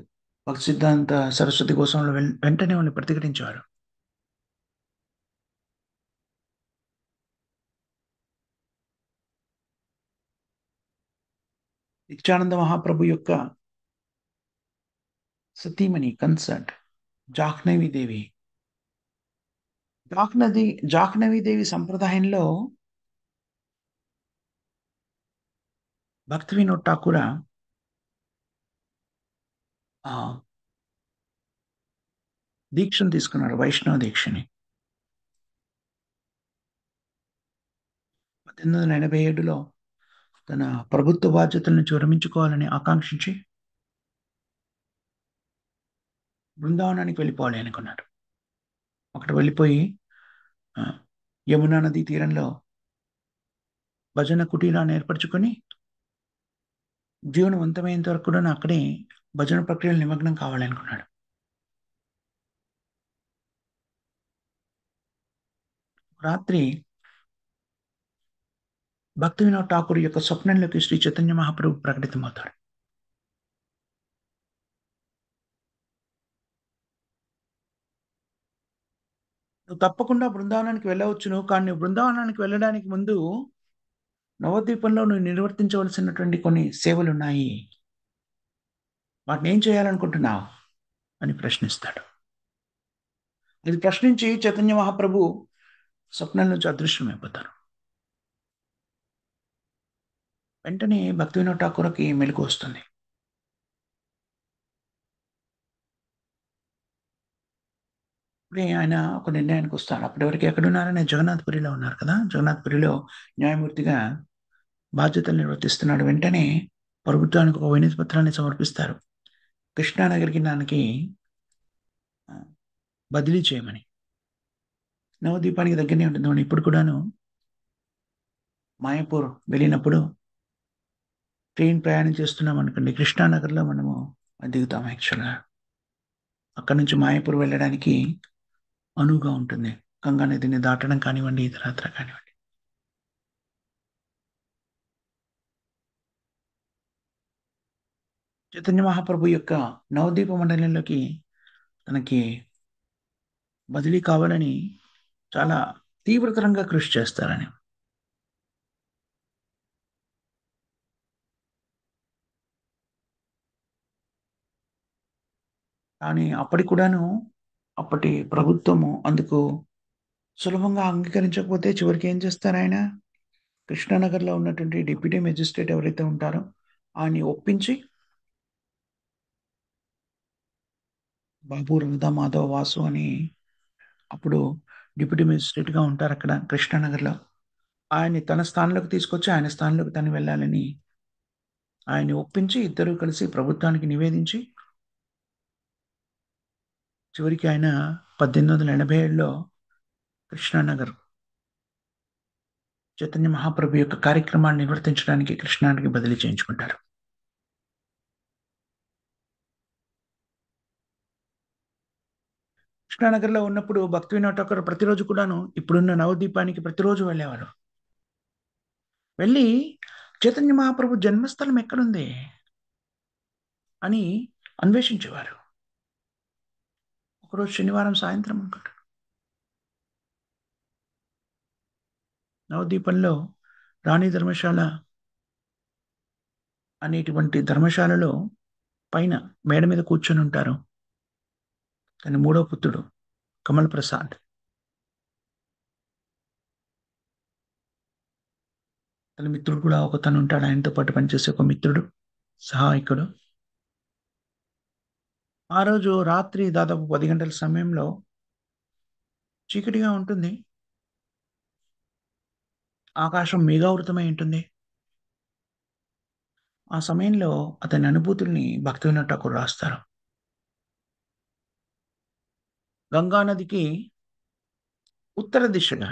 భక్తి సిద్ధాంత సరస్వతి కోసం వెంటనే వాళ్ళని ప్రతిఘటించేవారు. నిత్యానంద మహాప్రభు యొక్క సతీమణి కన్సర్ట్ జాహ్నవి దేవి సంప్రదాయంలో భక్తి వినోద్ ఠాకూర్ దీక్షను తీసుకున్నాడు, వైష్ణవ దీక్షని. 1887లో తన ప్రభుత్వ బాధ్యతల నుంచి విరమించుకోవాలని ఆకాంక్షించి బృందావనానికి వెళ్ళిపోవాలి అనుకున్నాడు. అక్కడ వెళ్ళిపోయి యమునా నదీ తీరంలో భజన కుటీరాన్ని ఏర్పరచుకొని జీవనవంతమైనంత వరకు కూడా అక్కడే భజన ప్రక్రియలు నిమగ్నం కావాలనుకున్నాడు. రాత్రి భక్తి వినోద్ ఠాకూర్ యొక్క స్వప్నంలోకి శ్రీ చైతన్య మహాప్రభు ప్రకటితమవుతాడు. నువ్వు తప్పకుండా బృందావనానికి వెళ్ళవచ్చును, కానీ బృందావనానికి వెళ్ళడానికి ముందు నవద్వీపంలో నువ్వు నిర్వర్తించవలసినటువంటి కొన్ని సేవలు ఉన్నాయి, వాటిని ఏం చేయాలనుకుంటున్నావు అని ప్రశ్నిస్తాడు. ఇది ప్రశ్నించి చైతన్య మహాప్రభు స్వప్నం నుంచి అదృశ్యమైపోతారు. వెంటనే భక్తి వినోద్ ఠాకూర్కి మెలకు వస్తుంది. ఇప్పుడే ఆయన ఒక నిర్ణయానికి వస్తాడు. అప్పటివరకు ఎక్కడున్నారని జగన్నాథ్పురిలో ఉన్నారు కదా, జగన్నాథ్పురిలో న్యాయమూర్తిగా బాధ్యతలు నిర్వర్తిస్తున్నాడు. వెంటనే ప్రభుత్వానికి ఒక వినతి పత్రాన్ని సమర్పిస్తారు, కృష్ణానగర్కి దానికి బదిలీ చేయమని. నవద్వీపానికి దగ్గరనే ఉంటుంది. మనం ఇప్పుడు కూడాను మాయాపూర్ వెళ్ళినప్పుడు ట్రైన్ ప్రయాణం చేస్తున్నాం అనుకోండి, కృష్ణానగర్లో మనము దిగుతాం. యాక్చువల్గా అక్కడి నుంచి మాయాపూర్ వెళ్ళడానికి అనువుగా ఉంటుంది. గంగా నదిని దాటడం కానివ్వండి, ఇతరత్ర కానివ్వండి. చైతన్య మహాప్రభు యొక్క నవదీప మండలంలోకి తనకి బదిలీ కావాలని చాలా తీవ్రతరంగా కృషి చేస్తారని. కానీ అప్పటికి కూడాను అప్పటి ప్రభుత్వము అందుకు సులభంగా అంగీకరించకపోతే చివరికి ఏం చేస్తారు ఆయన? కృష్ణానగర్‌లో ఉన్నటువంటి డిప్యూటీ మేజిస్ట్రేట్ ఎవరైతే ఉంటారో ఆయన్ని ఒప్పించి బాబు రాధా మాధవ్ వాసు అని అప్పుడు డిప్యూటీ మేజిస్ట్రేట్‌గా ఉంటారక్కడ కృష్ణానగర్‌లో. ఆయన్ని తన స్థానంలోకి తీసుకొచ్చి ఆయన స్థానంలోకి తను వెళ్ళాలని ఆయన్ని ఒప్పించి ఇద్దరూ కలిసి ప్రభుత్వానికి నివేదించి చివరికి ఆయన 1887లో కృష్ణానగర్ చైతన్య మహాప్రభు యొక్క కార్యక్రమాన్ని నిర్వర్తించడానికి కృష్ణానికి బదిలీ చేయించుకుంటారు. కృష్ణానగర్‌లో ఉన్నప్పుడు భక్తి వినోద్ ఠాకూర్ ప్రతిరోజు కూడాను ఇప్పుడున్న నవదీపానికి ప్రతిరోజు వెళ్ళేవారు. వెళ్ళి చైతన్య మహాప్రభు జన్మస్థలం ఎక్కడుంది అని అన్వేషించేవారు. ఒకరోజు శనివారం సాయంత్రం అనుకుంటా. నవదీపంలో రాణి ధర్మశాల అనేటువంటి ధర్మశాలలో పైన మేడ మీద కూర్చొని ఉంటారు. తన మూడో పుత్రుడు కమల్ ప్రసాద్. తన మిత్రుడు కూడా ఒకతను ఉంటాడు. ఆయనతో పాటు పనిచేసే ఒక మిత్రుడు, సహాయకుడు. ఆ రోజు రాత్రి దాదాపు 10 గంటల సమయంలో చీకటిగా ఉంటుంది. ఆకాశం మేఘావృతమై ఉంటుంది. ఆ సమయంలో అతని అనుభూతుల్ని భక్తి వినోద్ ఠాకూర్ రాస్తారు. గంగా నదికి ఉత్తర దిశగా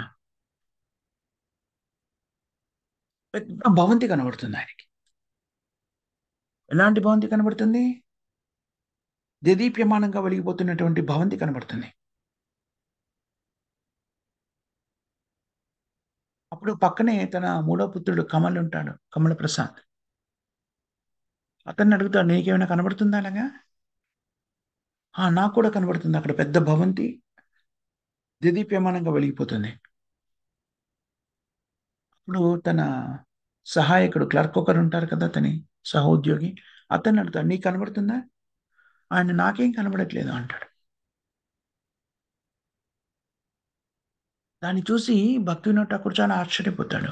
పెద్ద భవంతి కనబడుతుంది ఆయనకి. ఎలాంటి భవంతి కనబడుతుంది? దేదీప్యమానంగా వెలిగిపోతున్నటువంటి భవంతి కనబడుతుంది. అప్పుడు పక్కనే తన మూడో పుత్రుడు కమల్ ఉంటాడు. కమల ప్రసాద్. అతన్ని అడుగుతాడు, నీకేమైనా కనబడుతుందా అలాగా? నాకు కూడా కనబడుతుంది. అక్కడ పెద్ద భవంతి దేదీప్యమానంగా వెలిగిపోతుంది. ఇప్పుడు తన సహాయకుడు క్లర్క్ ఒకరు ఉంటారు కదా! అతని సహోద్యోగి. అతన్ని అడుగుతాడు, నీకు కనబడుతుందా? ఆయన నాకేం కనబడట్లేదు అంటాడు. దాన్ని చూసి భక్తి వినోద్ ఠాకూర్ చాలా ఆశ్చర్యపోతాడు.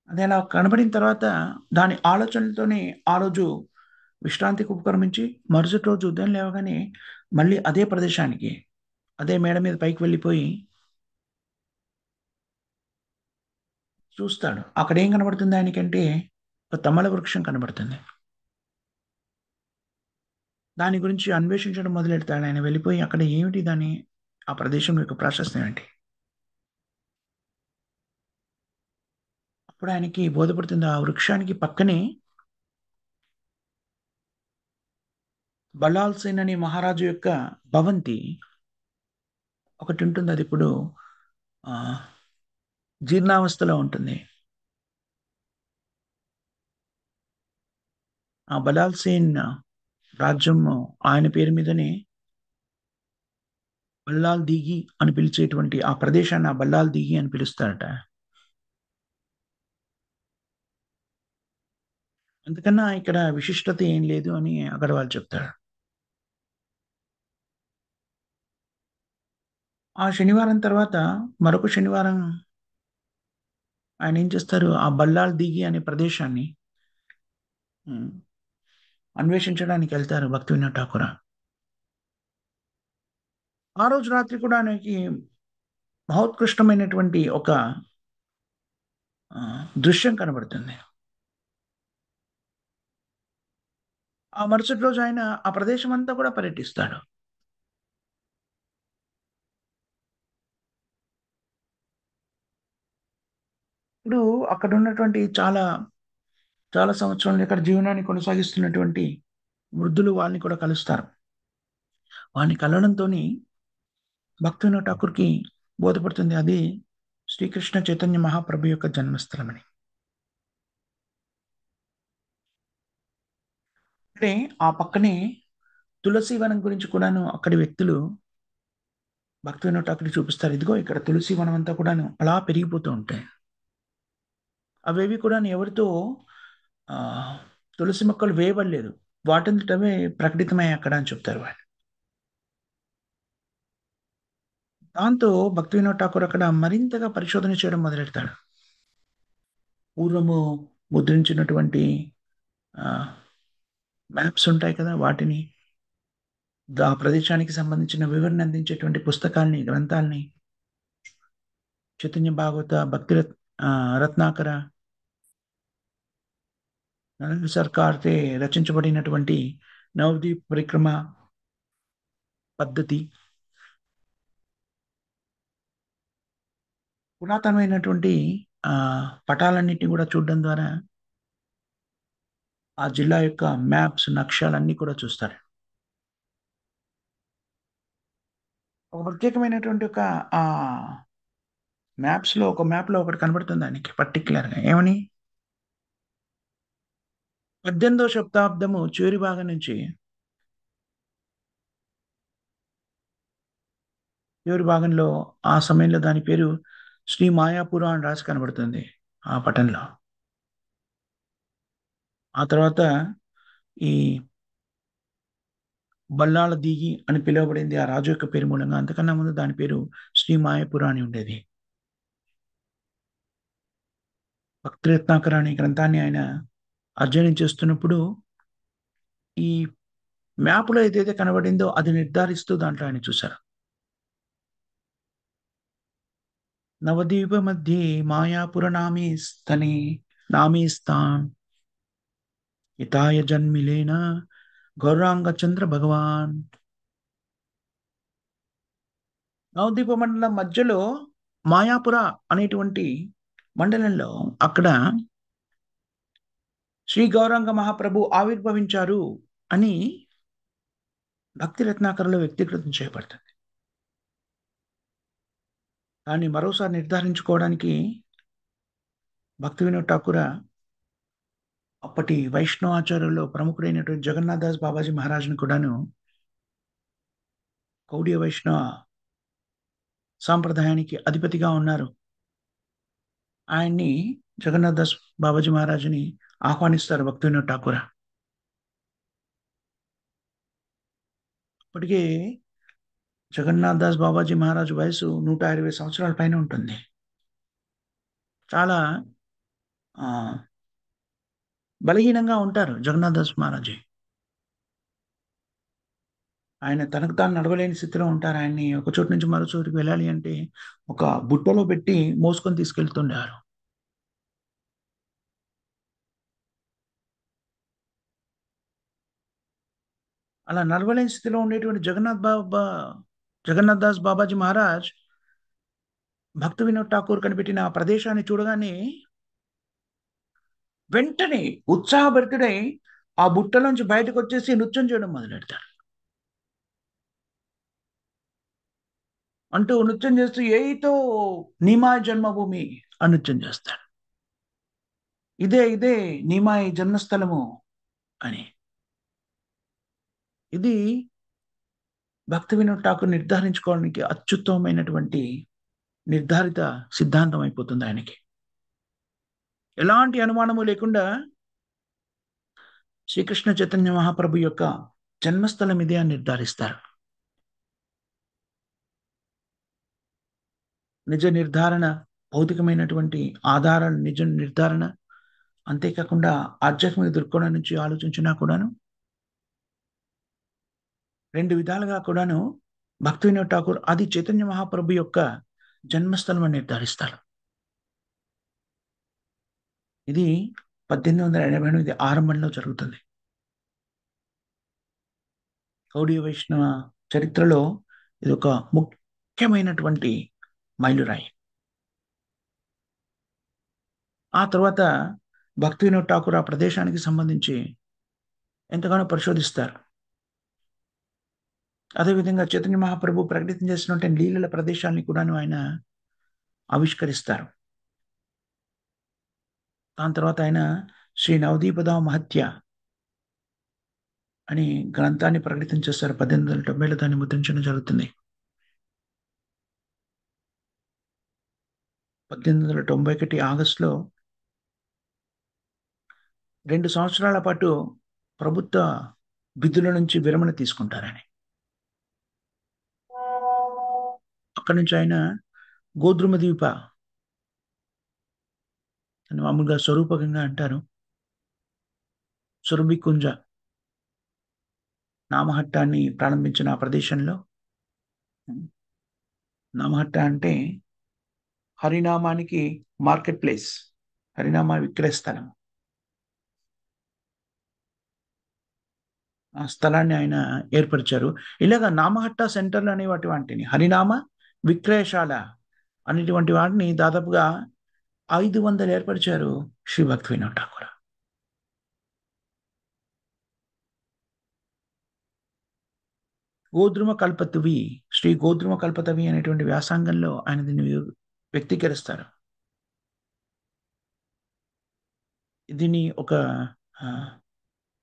అది అలా కనబడిన తర్వాత దాని ఆలోచనలతోనే ఆ రోజు విశ్రాంతికి ఉపక్రమించి మరుసటి రోజు ఉదయం లేవగానే మళ్ళీ అదే ప్రదేశానికి, అదే మేడ మీద పైకి వెళ్ళిపోయి చూస్తాడు. అక్కడ ఏం కనబడుతుంది ఆయనకంటే ఒక తమల వృక్షం కనబడుతుంది. దాని గురించి అన్వేషించడం మొదలెడతాడు. ఆయన వెళ్ళిపోయి అక్కడ ఏమిటి దాని ఆ ప్రదేశం యొక్క ప్రాశస్త్యం ఏంటి? అప్పుడు ఆయనకి బోధపడుతుంది. ఆ వృక్షానికి పక్కనే బల్లాల్ సేన్ అనే మహారాజు యొక్క భవంతి ఒకటి ఉంటుంది. అది ఇప్పుడు ఆ, జీర్ణావస్థలో ఉంటుంది. ఆ బలాల్ సేన్ రాజ్యం ఆయన పేరు మీదనే బల్లాల్ దిగి అని పిలిచేటువంటి ఆ ప్రదేశాన్ని ఆ బల్లాల్ దిగి అని పిలుస్తారట. అందుకన్నా ఇక్కడ విశిష్టత ఏం లేదు అని అక్కడ వాళ్ళు చెప్తారు. ఆ శనివారం తర్వాత మరొక శనివారం ఆయన ఏం చేస్తారు? ఆ బల్లాల్ దిగి అనే ప్రదేశాన్ని ఉమ్, అన్వేషించడానికి వెళ్తారు భక్తి వినోద్ ఠాకూర్. ఆ రోజు రాత్రి కూడా ఆయనకి మహోత్కృష్టమైనటువంటి ఒక ఆ, దృశ్యం కనబడుతుంది. ఆ మరుసటి రోజు ఆయన ఆ ప్రదేశం అంతా కూడా పర్యటిస్తాడు. ఇప్పుడు అక్కడ ఉన్నటువంటి చాలా చాలా సంవత్సరాలు ఇక్కడ జీవనాన్ని కొనసాగిస్తున్నటువంటి వృద్ధులు వాళ్ళని కూడా కలుస్తారు. వాళ్ళని కలవడంతోని భక్తి వినోద్ ఠాకూర్‌కి బోధపడుతుంది. అది శ్రీకృష్ణ చైతన్య మహాప్రభు యొక్క జన్మస్థలమని. అంటే ఆ పక్కనే తులసి వనం గురించి కూడాను అక్కడి వ్యక్తులు భక్తి వినోద్ ఠాకూర్ చూపిస్తారు. ఇదిగో ఇక్కడ తులసి వనం అంతా కూడాను అలా పెరిగిపోతూ ఉంటాయి. అవేవి కూడా ఎవరితో ఆ, తులసి మొక్కలు వేయబడలేదు, వాటంతటవే ప్రకటితమయ్యాయి అక్కడ అని చెప్తారు వాళ్ళు. దాంతో భక్తి వినోద్ ఠాకూర్ అక్కడ మరింతగా పరిశోధన చేయడం మొదలెడతాడు. పూర్వము ముద్రించినటువంటి మ్యాప్స్ ఉంటాయి కదా, వాటిని ఆ ప్రదేశానికి సంబంధించిన వివరణ అందించేటువంటి పుస్తకాల్ని, గ్రంథాలని, చైతన్య భాగవత, రత్నాకర, నరేంద్ర సర్కార్తే రచించబడినటువంటి నవదీప్ పరిక్రమ పద్ధతి, పురాతనమైనటువంటి ఆ పటాలన్నిటిని కూడా చూడడం ద్వారా ఆ జిల్లా యొక్క మ్యాప్స్, నక్షాలన్నీ కూడా చూస్తారు. ఒక ప్రత్యేకమైనటువంటి ఒక ఆ మ్యాప్ లో ఒకటి కనబడుతుంది ఆయనకి పర్టికులర్ గా. ఏమని? 18వ శతాబ్దము చివరి భాగం నుంచి చివరి భాగంలో ఆ సమయంలో దాని పేరు శ్రీ మాయాపుర అని రాసి కనబడుతుంది ఆ పటంలో. ఆ తర్వాత ఈ బల్లాల దీగి అని పిలువబడింది ఆ రాజు యొక్క పేరు మూలంగా. అంతకన్నా ముందు దాని పేరు శ్రీ మాయాపుర అని ఉండేది. భక్తి రత్నాకర అనే గ్రంథాన్ని ఆయన అధ్యయనం చేస్తున్నప్పుడు ఈ మ్యాప్లో ఏదైతే కనబడిందో అది నిర్ధారిస్తూ దాంట్లో ఆయన చూశారు. నవద్వీప మధ్య మాయాపుర నామీ స్థాన్ హితాయ జన్మిలేన గౌరాంగ చంద్ర భగవాన్. నవద్వీప మండలం మధ్యలో మాయాపుర అనేటువంటి మండలంలో అక్కడ శ్రీ గౌరాంగ మహాప్రభు ఆవిర్భవించారు అని భక్తి రత్నాకరలో వ్యక్తీకృతం చేయబడుతుంది. దాన్ని మరోసారి నిర్ధారించుకోవడానికి భక్తి వినోద్ ఠాకూర్ అప్పటి వైష్ణవ ఆచార్యుల్లో ప్రముఖుడైనటువంటి జగన్నాథ్ దాస్ బాబాజీ మహారాజ్ని కూడాను గౌడీయ వైష్ణవ సాంప్రదాయానికి అధిపతిగా ఉన్నారు, ఆయన్ని జగన్నాథ్ దాస్ బాబాజీ మహారాజుని ఆహ్వానిస్తారు భక్తి వినోద్ ఠాకూర్. అప్పటికే జగన్నాథ్ దాస్ బాబాజీ మహారాజు వయసు 120 సంవత్సరాల పైన ఉంటుంది. చాలా ఆ బలహీనంగా ఉంటారు జగన్నాథ్ దాస్ మహారాజీ. ఆయన తనకు తాను నడవలేని స్థితిలో ఉంటారు. ఆయన్ని ఒక చోటు నుంచి మరో చోటుకి వెళ్ళాలి అంటే ఒక బుట్టలో పెట్టి మోసుకొని తీసుకెళ్తుండారు. అలా నడవలేని స్థితిలో ఉండేటువంటి జగన్నాథ్ దాస్ బాబాజీ మహారాజ్ భక్తి వినోద్ ఠాకూర్ కనిపెట్టిన ఆ ప్రదేశాన్ని చూడగానే వెంటనే ఉత్సాహభరితుడై ఆ బుట్టలోంచి బయటకు వచ్చేసి నృత్యం చేయడం మొదలెడతాడు. అంటూ నృత్యం చేస్తూ ఏయితో నీమాయ జన్మభూమి అని నృత్యం చేస్తాడు. ఇదే నీమాయ జన్మస్థలము అని. ఇది భక్తి వినోద్ ఠాకూర్ నిర్ధారించుకోవడానికి అత్యుత్తమమైనటువంటి నిర్ధారిత సిద్ధాంతం అయిపోతుంది ఆయనకి. ఎలాంటి అనుమానము లేకుండా శ్రీకృష్ణ చైతన్య మహాప్రభు యొక్క జన్మస్థలం ఇదే అని నిర్ధారిస్తారు. నిజ నిర్ధారణ, భౌతికమైనటువంటి ఆధారాల నిజ నిర్ధారణ, అంతేకాకుండా ఆధ్యాత్మిక దృక్కోణం నుంచి ఆలోచించినా కూడాను రెండు విధాలుగా కూడాను భక్తి వినోద్ ఠాకూర్ అది చైతన్య మహాప్రభు యొక్క జన్మస్థలం అని నిర్ధారిస్తారు. ఇది 1888 ఆరంభంలో జరుగుతుంది. గౌడీయ వైష్ణవ చరిత్రలో ఇది ఒక ముఖ్యమైనటువంటి మైలురాయి. ఆ తర్వాత భక్తి వినోద్ ఠాకూర్ ఆ ప్రదేశానికి సంబంధించి ఎంతగానో పరిశోధిస్తారు. అదేవిధంగా చైతన్య మహాప్రభు ప్రకటితం చేసినటువంటి లీలల ప్రదేశాన్ని కూడాను ఆయన ఆవిష్కరిస్తారు. దాని తర్వాత ఆయన శ్రీ నవదీపద మహత్య అని గ్రంథాన్ని ప్రకటన చేశారు. 1890లో దాన్ని ముద్రించడం జరుగుతుంది. 1891 ఆగస్టులో 2 సంవత్సరాల పాటు ప్రభుత్వ విధుల నుంచి విరమణ తీసుకుంటారని. అక్కడి నుంచి ఆయన గోద్రుమ ద్వీప అని మామూలుగా స్వరూపకంగా అంటారు. సురభికుంజ నామహట్టాన్ని ప్రారంభించిన ఆ ప్రదేశంలో, నామహట్ట అంటే హరినామానికి మార్కెట్ ప్లేస్, హరినామా విక్రయ స్థలం. ఆ స్థలాన్ని ఆయన ఏర్పరిచారు. ఇలాగ నామహట్ట సెంటర్లు అనేటువంటి వాటిని, హరినామ విక్రయశాల అనేటువంటి వాటిని దాదాపుగా 500 ఏర్పరిచారు శ్రీ భక్తి వినోద్ ఠాకూర్. గోద్రుమ కల్పతవి, శ్రీ గోద్రుమ కల్పతవి అనేటువంటి వ్యాసంగంలో ఆయన దీన్ని వ్యక్తీకరిస్తారు. దీన్ని ఒక ఆ,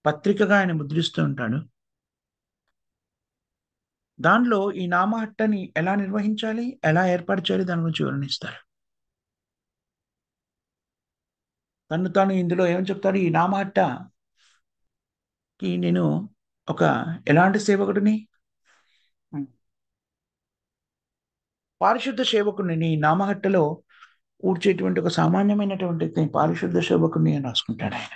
పత్రికగా ఆయన ముద్రిస్తూ ఉంటాడు. దానిలో ఈ నామహట్టని ఎలా నిర్వహించాలి, ఎలా ఏర్పాటు చేయాలి, దాని గురించి వివరణిస్తారు. తను తాను ఇందులో ఏమని చెప్తాడు, ఈ నామహట్టకి నేను ఒక ఎలాంటి సేవకుడిని, పారిశుద్ధ సేవకుడిని. ఈ నామహట్టలో ఊడ్చేటువంటి ఒక సామాన్యమైనటువంటి పారిశుద్ధ సేవకుడిని అని రాసుకుంటాడు ఆయన.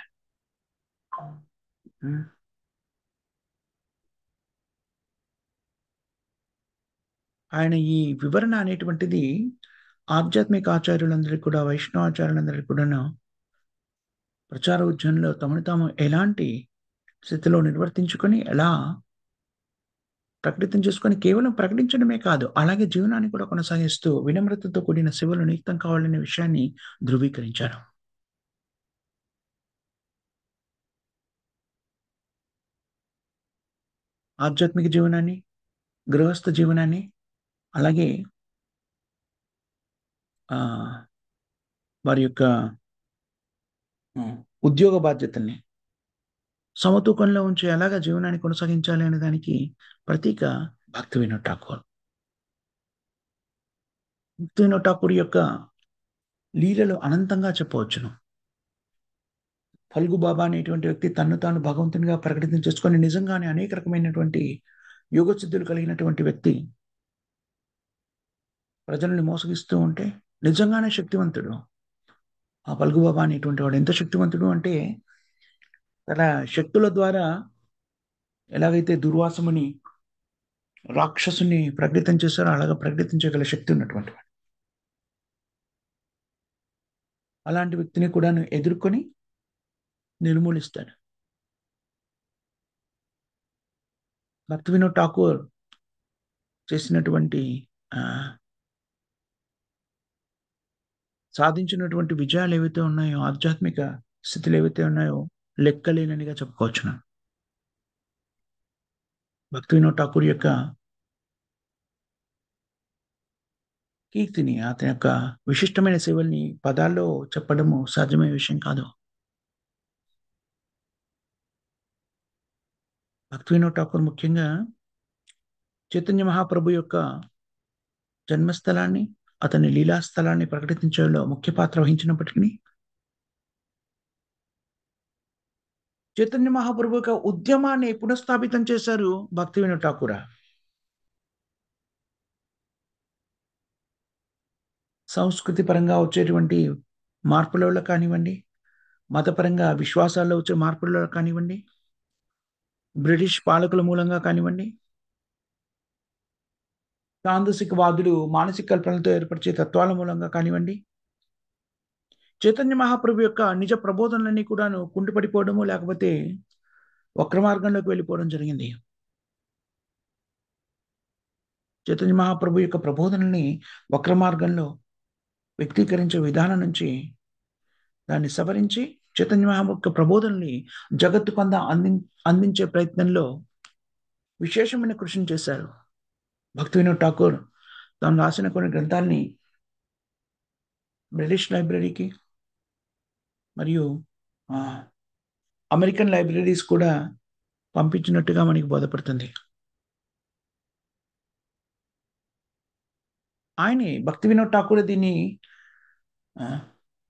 ఆయన ఈ వివరణ అనేటువంటిది ఆధ్యాత్మిక ఆచార్యులందరికీ కూడా, వైష్ణవాచార్యులందరికీ కూడాను ప్రచార ఉద్యమంలో తమను తాము ఎలాంటి స్థితిలో నిర్వర్తించుకొని, ఎలా ప్రకటితం చేసుకొని, కేవలం ప్రకటించడమే కాదు, అలాగే జీవనాన్ని కూడా కొనసాగిస్తూ వినమ్రతతో కూడిన సేవలు నియుక్తం కావాలనే విషయాన్ని ధృవీకరించారు. ఆధ్యాత్మిక జీవనాన్ని, గృహస్థ జీవనాన్ని, అలాగే వారి యొక్క ఉద్యోగ బాధ్యతల్ని సమతూకంలో ఉంచి ఎలాగా జీవనాన్ని కొనసాగించాలి అనే దానికి ప్రతీక భక్తి వినోద్ ఠాకూర్. భక్తి వినోద్ ఠాకూర్ యొక్క లీలలు అనంతంగా చెప్పవచ్చును. ఫల్గు బాబా అనేటువంటి వ్యక్తి తన్ను తాను భగవంతునిగా ప్రకటితం చేసుకొని నిజంగానే అనేక రకమైనటువంటి యోగ సిద్ధులు కలిగినటువంటి వ్యక్తి ప్రజల్ని మోసగిస్తూ ఉంటే నిజంగానే శక్తివంతుడు. ఆ ఫల్గు బాబా అనేటువంటి వాడు ఎంత శక్తివంతుడు అంటే, తన శక్తుల ద్వారా ఎలాగైతే దుర్వాసముని రాక్షసుని ప్రకటితం చేశారో అలాగా ప్రకటించగల శక్తి ఉన్నటువంటి వాడు. అలాంటి వ్యక్తిని కూడా ఎదుర్కొని నిర్మూలిస్తాడు. భక్తి వినోద్ ఠాకూర్ చేసినటువంటి సాధించినటువంటి విజయాలు ఏవైతే ఉన్నాయో, ఆధ్యాత్మిక స్థితులు ఏవైతే ఉన్నాయో లెక్కలేననిగా చెప్పుకోవచ్చును. భక్తి వినోద్ ఠాకూర్ యొక్క కీర్తిని, అతని యొక్క విశిష్టమైన సేవల్ని పదాల్లో చెప్పడము సాధ్యమయ్యే విషయం కాదు. భక్తి వినోద్ ఠాకూర్ ముఖ్యంగా చైతన్య మహాప్రభు యొక్క జన్మస్థలాన్ని, అతని లీలాస్థలాన్ని ప్రకటించడంలో ముఖ్య పాత్ర వహించినప్పటికీ, చైతన్య మహాప్రభు యొక్క ఉద్యమాన్ని పునఃస్థాపితం చేశారు భక్తి వినోద్ ఠాకూర్. సంస్కృతి పరంగా వచ్చేటువంటి మార్పులలో కానివ్వండి, మతపరంగా విశ్వాసాల్లో వచ్చే మార్పులలో కానివ్వండి, బ్రిటిష్ పాలకుల మూలంగా కానివ్వండి, సాందసికవాదులు మానసిక కల్పనలతో ఏర్పరిచే తత్వాల మూలంగా కానివ్వండి, చైతన్య మహాప్రభు యొక్క నిజ ప్రబోధనలన్నీ కూడాను కుంటుపడిపోవడము, లేకపోతే వక్ర మార్గంలోకి వెళ్ళిపోవడం జరిగింది. చైతన్య మహాప్రభు యొక్క ప్రబోధనల్ని వక్ర మార్గంలో వ్యక్తీకరించే విధానం నుంచి దాన్ని సవరించి చైతన్య మహాప్రభు యొక్క ప్రబోధనల్ని జగత్తు అందించే ప్రయత్నంలో విశేషమైన కృషిని చేశారు. భక్తి వినోద్ ఠాకూర్ తాను రాసిన కొన్ని గ్రంథాలని బ్రిటిష్ లైబ్రరీకి మరియు అమెరికన్ లైబ్రరీస్ కూడా పంపించినట్టుగా మనకి బోధపడుతుంది. ఆయనే భక్తి వినోద్ ఠాకూర్ దీన్ని ఆ,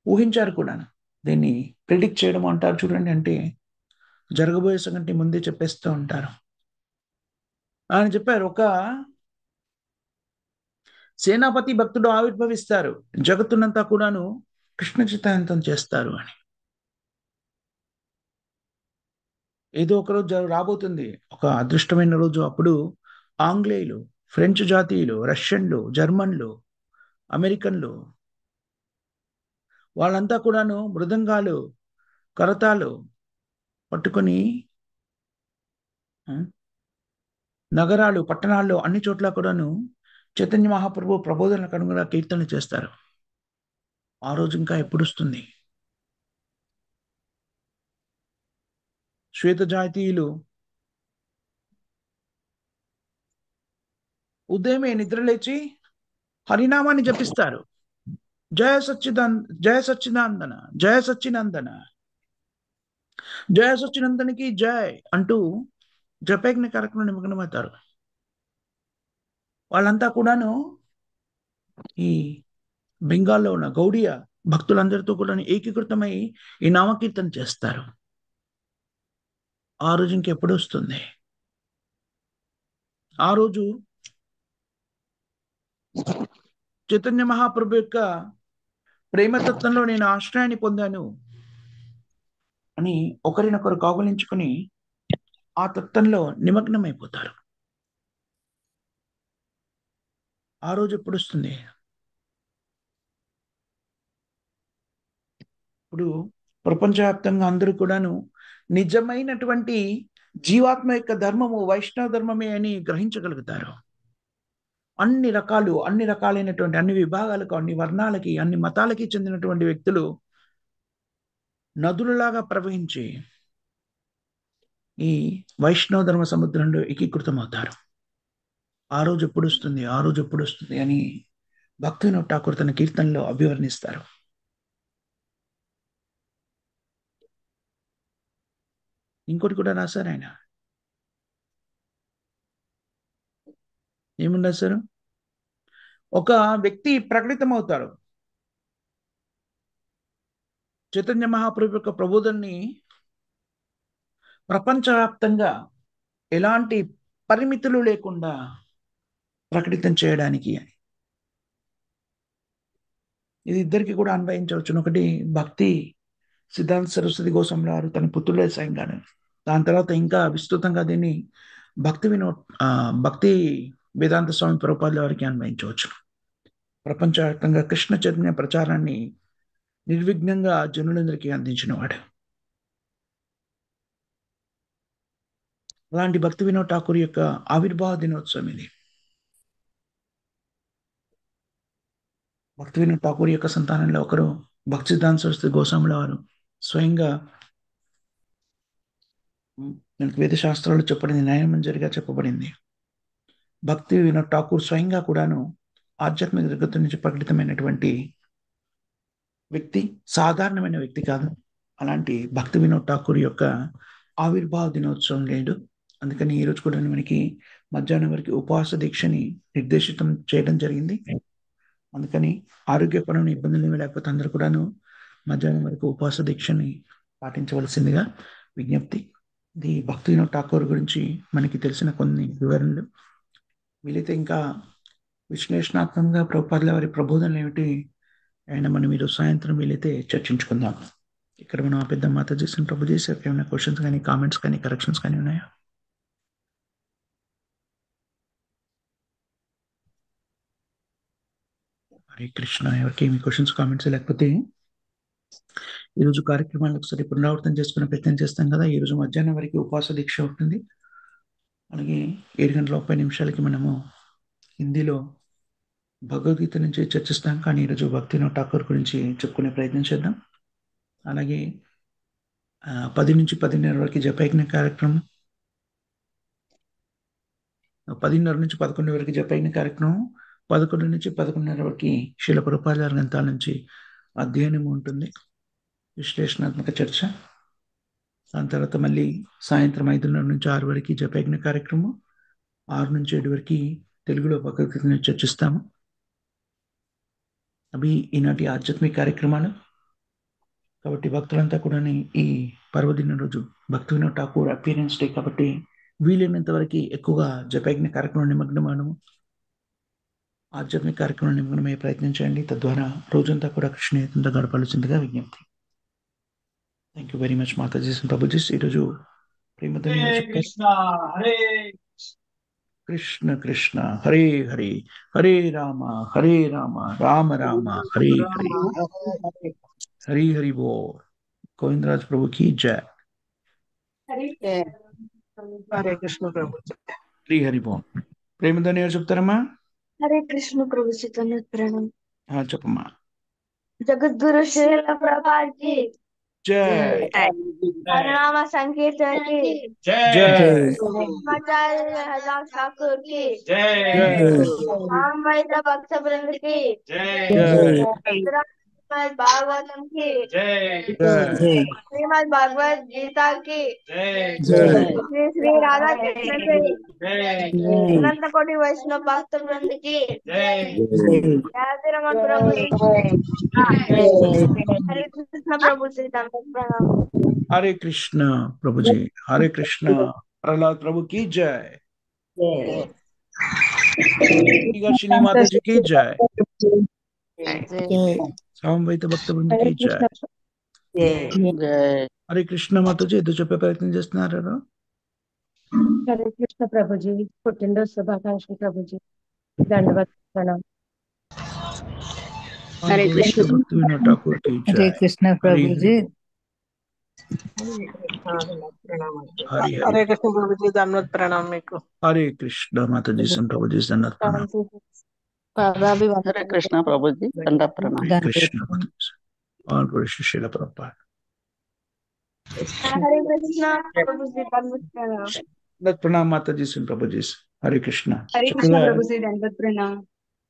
ఊహించారు కూడా. దీన్ని ప్రిడిక్ట్ చేయడం అంటారు చూడండి, అంటే జరగబోయే సంగతి ముందే చెప్పేస్తూ ఉంటారు. ఆయన చెప్పారు, ఒక సేనాపతి భక్తుడు ఆవిర్భవిస్తారు, జగత్తునంతా కూడాను కృష్ణ చిత్తాంతం చేస్తారు అని. ఏదో ఒక రోజు రాబోతుంది, ఒక అదృష్టమైన రోజు. అప్పుడు ఆంగ్లేయులు, ఫ్రెంచ్ జాతీయులు, రష్యన్లు, జర్మన్లు, అమెరికన్లు వాళ్ళంతా కూడాను మృదంగాలు, కరతాలు పట్టుకొని ఆ, నగరాలు, పట్టణాల్లో అన్ని చోట్ల కూడాను చైతన్య మహాప్రభు ప్రబోధనలకు అనుగుణంగా కీర్తనలు చేస్తారు. ఆ రోజు ఇంకా ఎప్పుడు వస్తుంది? శ్వేత జాతీయులు ఉదయమే నిద్రలేచి హరినామాన్ని జపిస్తారు. జయ సచ్చిదాన్, జయ సచ్చిదానందన, జయ సచ్చినందన, జయ సచ్చినందనికి జయ అంటూ జపయజ్ఞ కార్యక్రమం నిమగ్నమవుతారు. వాళ్ళంతా కూడాను ఈ బెంగాల్లో ఉన్న గౌడియ భక్తులందరితో కూడా ఏకీకృతమై ఈ నామకీర్తన చేస్తారు. ఆ రోజు ఇంకెప్పుడు వస్తుంది? ఆ రోజు చైతన్య మహాప్రభు యొక్క ప్రేమతత్వంలో నేను ఆశ్రయాన్ని పొందాను అని ఒకరినొకరు కౌగలించుకుని ఆ తత్వంలో నిమగ్నమైపోతారు. ఆ రోజు ఎప్పుడు వస్తుంది? ఇప్పుడు ప్రపంచవ్యాప్తంగా అందరూ కూడాను నిజమైనటువంటి జీవాత్మ యొక్క ధర్మము వైష్ణవ ధర్మమే అని గ్రహించగలుగుతారు. అన్ని రకాలైనటువంటి అన్ని విభాగాలకు, అన్ని వర్ణాలకి, అన్ని మతాలకి చెందినటువంటి వ్యక్తులు నదులలాగా ప్రవహించి ఈ వైష్ణవ ధర్మ సముద్రంలో ఏకీకృతమవుతారు. ఆ రోజు ఎప్పుడు వస్తుంది, ఆ రోజు ఎప్పుడు వస్తుంది అని భక్తి వినోద్ ఠాకూర్ తన కీర్తనలో అభివర్ణిస్తారు. ఇంకోటి కూడా రాశారు ఆయన. ఏమని రాశారు? ఒక వ్యక్తి ప్రకటితమవుతారు, చైతన్య మహాప్రభు యొక్క ప్రబోధనని ప్రపంచవ్యాప్తంగా ఎలాంటి పరిమితులు లేకుండా ప్రకటితం చేయడానికి అని. ఇది ఇద్దరికి కూడా అన్వయించవచ్చు. ఒకటి భక్తి సిద్ధాంత సరస్వతి గోస్వామి వారు తన పుత్రుడే స్వయంగానే, దాని తర్వాత ఇంకా విస్తృతంగా దీన్ని భక్తి వినోద్ భక్తి వేదాంత స్వామి ప్రభుపాదుల వారికి అన్వయించవచ్చు. ప్రపంచవ్యాప్తంగా కృష్ణ చైతన్య ప్రచారాన్ని నిర్విఘ్నంగా జనులందరికీ అందించిన వాడు. అలాంటి భక్తి వినోద్ ఠాకూర్ యొక్క ఆవిర్భావ దినోత్సవం ఇది. భక్తి వినోద్ ఠాకూర్ యొక్క సంతానంలో ఒకరు భక్తి సిద్ధాంత సరస్వతి గోస్వాముల వారు. స్వయంగా మనకు వేద శాస్త్రాలు చెప్పబడింది, న్యాయమంజరిగా చెప్పబడింది. భక్తి వినోద్ ఠాకూర్ స్వయంగా కూడాను ఆధ్యాత్మిక జగత్తు నుంచి ప్రకటితమైనటువంటి వ్యక్తి, సాధారణమైన వ్యక్తి కాదు. అలాంటి భక్తి వినోద్ ఠాకూర్ యొక్క ఆవిర్భావ దినోత్సవం లేడు. అందుకని ఈరోజు కూడా మనకి మధ్యాహ్నం వరకు ఉపవాస దీక్షని నిర్దేశితం చేయడం జరిగింది. అందుకని ఆరోగ్యపరమైన ఇబ్బందులు ఏమీ లేకపోతే అందరూ కూడాను మధ్యాహ్నం వరకు ఉపవాస దీక్షని పాటించవలసిందిగా విజ్ఞప్తి. ఇది భక్తి వినోద్ ఠాకూర్ గురించి మనకి తెలిసిన కొన్ని వివరణలు. వీలైతే ఇంకా విశ్లేషణాత్మకంగా ప్రభుపాదుల వారి ప్రబోధనలు ఏమిటి అయినా మనం ఈరోజు సాయంత్రం వీలైతే చర్చించుకుందాం. ఇక్కడ మనం ఆ పెద్ద మాతాజీ ప్రభు చేసి ఏమైనా క్వశ్చన్స్ కానీ, కామెంట్స్ కానీ, కరెక్షన్స్ కానీ ఉన్నాయా? హరే కృష్ణ. ఎవరికి ఏమి క్వశ్చన్స్, కామెంట్స్ లేకపోతే ఈరోజు కార్యక్రమాన్ని ఒకసారి పునరావృతం చేసుకునే ప్రయత్నం చేస్తాం కదా. ఈరోజు మధ్యాహ్నం వరకు ఉపవాస దీక్ష ఉంటుంది. అలాగే 7:30 మనము హిందీలో భగవద్గీత నుంచి చర్చిస్తాం. కానీ ఈరోజు భక్తి వినోద్ ఠాకూర్ గురించి చెప్పుకునే ప్రయత్నం చేద్దాం. అలాగే 10 నుంచి 10:30 వరకు జపయజ్ఞ కార్యక్రమం, 10:30 నుంచి 11 వరకు జపయజ్ఞ కార్యక్రమం, 11 నుంచి 11:30 వరకు శీల ప్రభుపాదుల గ్రంథాల నుంచి అధ్యయనం ఉంటుంది, విశ్లేషణాత్మక చర్చ. దాని తర్వాత మళ్ళీ సాయంత్రం 5:30 నుంచి 6 వరకు జపయజ్ఞ కార్యక్రమం, 6 నుంచి 7 వరకు తెలుగులో భగవద్గీతను చర్చిస్తాము. అవి ఈనాటి ఆధ్యాత్మిక కార్యక్రమాలు. కాబట్టి భక్తులంతా కూడా ఈ పర్వదిన రోజు భక్తి వినోద్ ఠాకూర్ అపీరెన్స్ డే కాబట్టి వీలైనంత వరకు ఎక్కువగా జపయజ్ఞ కార్యక్రమం నిమగ్నమనము, ఆధ్యాత్మిక కార్యక్రమం నిమగ్నమయ్యే ప్రయత్నం చేయండి. తద్వారా రోజంతా కూడా కృష్ణయుతంతో గడపాల్సిందిగా విజ్ఞప్తి. Thank you very much Mataji Prabhuji. ఈరోజు ప్రేమధన్య కృష్ణ కృష్ణ హరే హరే, హరే రామ రామ రామ హరే హరే, హరి హరి బో. గోవిందరాజ్ ప్రభు की जय. హరే కృష్ణ ప్రభు. హరి హరి బో. ప్రేమధన్య చెప్తారమ్మా? హరే కృష్ణ ప్రభుజీ ప్రణామం. చెప్పమ్మా. జగద్గురు శ్రీల ప్రభుపాద్ కి జై. హరినామ సంకీర్తన కి జై. ఆచార్య హరిదాస్ ఠాకూర్ కి సామవేద భక్త బృంద కి శ్రీమద్ భాగవతం కి శ్రీమద్ భగవద్ గీత కి శ్రీ శ్రీ రాధా కృష్ణ కి అనంత కోటి వైష్ణవ భక్త బృంద కి రమణ ప్రభు హరే కృష్ణ ప్రభుజీ ప్రణామం. హరే కృష్ణ ప్రభుజీ. హరే కృష్ణ. ప్రహ్లాద్ ప్రభు की जय. శ్రీ మాతాజీ की जय. సామవేద భక్త బృంద की जय. హరే కృష్ణ మాతాజీ ఏదో చెప్పే ప్రయత్నం చేస్తున్నారు. హరే కృష్ణ ప్రభుజీ, పుట్టినరోజు శుభాకాంక్షలు ప్రభుజీ. దండవత్ ప్రణామం. హరే కృష్ణ భక్తి వినోద్ ఠాకూర్ की जय. హరే కృష్ణ ప్రభుజీ. హరి హరే కృష్ణ ప్రభుజీ ధన్యవాద ప్రణామం మీకు. హరే కృష్ణ మాతాజీ ప్రభుజీ ధన్యవాద ప్రణామం. హరే కృష్ణ ప్రభుజీ దండ ప్రణామం. హరే కృష్ణ మాతాజీ. All glory Srila Prabhupada. హరే కృష్ణ ప్రభుజీ ప్రణామం. ప్రణామ్ మాతాజీ ప్రభుజీ. హరే కృష్ణ. హరే కృష్ణ ప్రభుజీ దండవత్ ప్రణామం.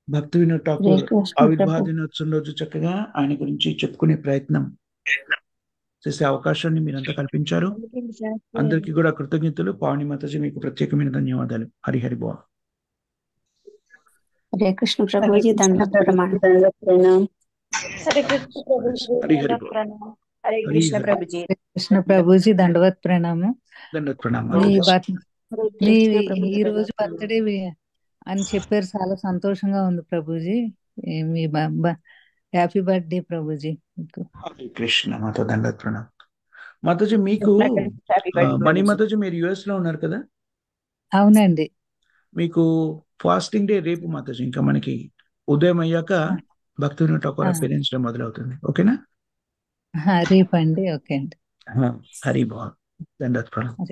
భక్తి వినోద్ ఠాకూర్ ఆవిర్భావ దినోత్సవం రోజు చక్కగా ఆయన గురించి చెప్పుకునే ప్రయత్నం చేసే అవకాశాన్ని మీరంతా కల్పించారు. అందరికీ కూడా కృతజ్ఞతలు. పావని మాతాజీ మీకు ప్రత్యేకమైన ధన్యవాదాలు. హరిహరి బో. హరే కృష్ణ ప్రభుజీ దండ ప్రణామం. హరే కృష్ణ ప్రభుజీ హరిహరి బో. ప్రణామం. హరే కృష్ణ ప్రభుజీ. కృష్ణ ప్రభుజీ దండవత్ ప్రణామం. దండవత్ ప్రణామం. ఈ రోజు బర్త్డే అని చెప్పారు, చాలా సంతోషంగా ఉంది ప్రభుజీ. మీ హ్యాపీ బర్త్డే ప్రభుజీ. హరే కృష్ణ మాత దండవత్ ప్రణామం. మాతాజీ మీకు మణి మాతాజీ మీరు యుఎస్ లో ఉన్నారు కదా? అవునండి. మీకు ఫాస్టింగ్ డే రేపు మాతాజీ. ఇంకా మనకి ఉదయం అయ్యాక భక్తి వినోద్ ఠాకూర్ అపీరెన్స్ డే మొదలవుతుంది. ఓకేనా? రేపండి. ఓకే అండి. హరి బో. దండవత్ ప్రణామం.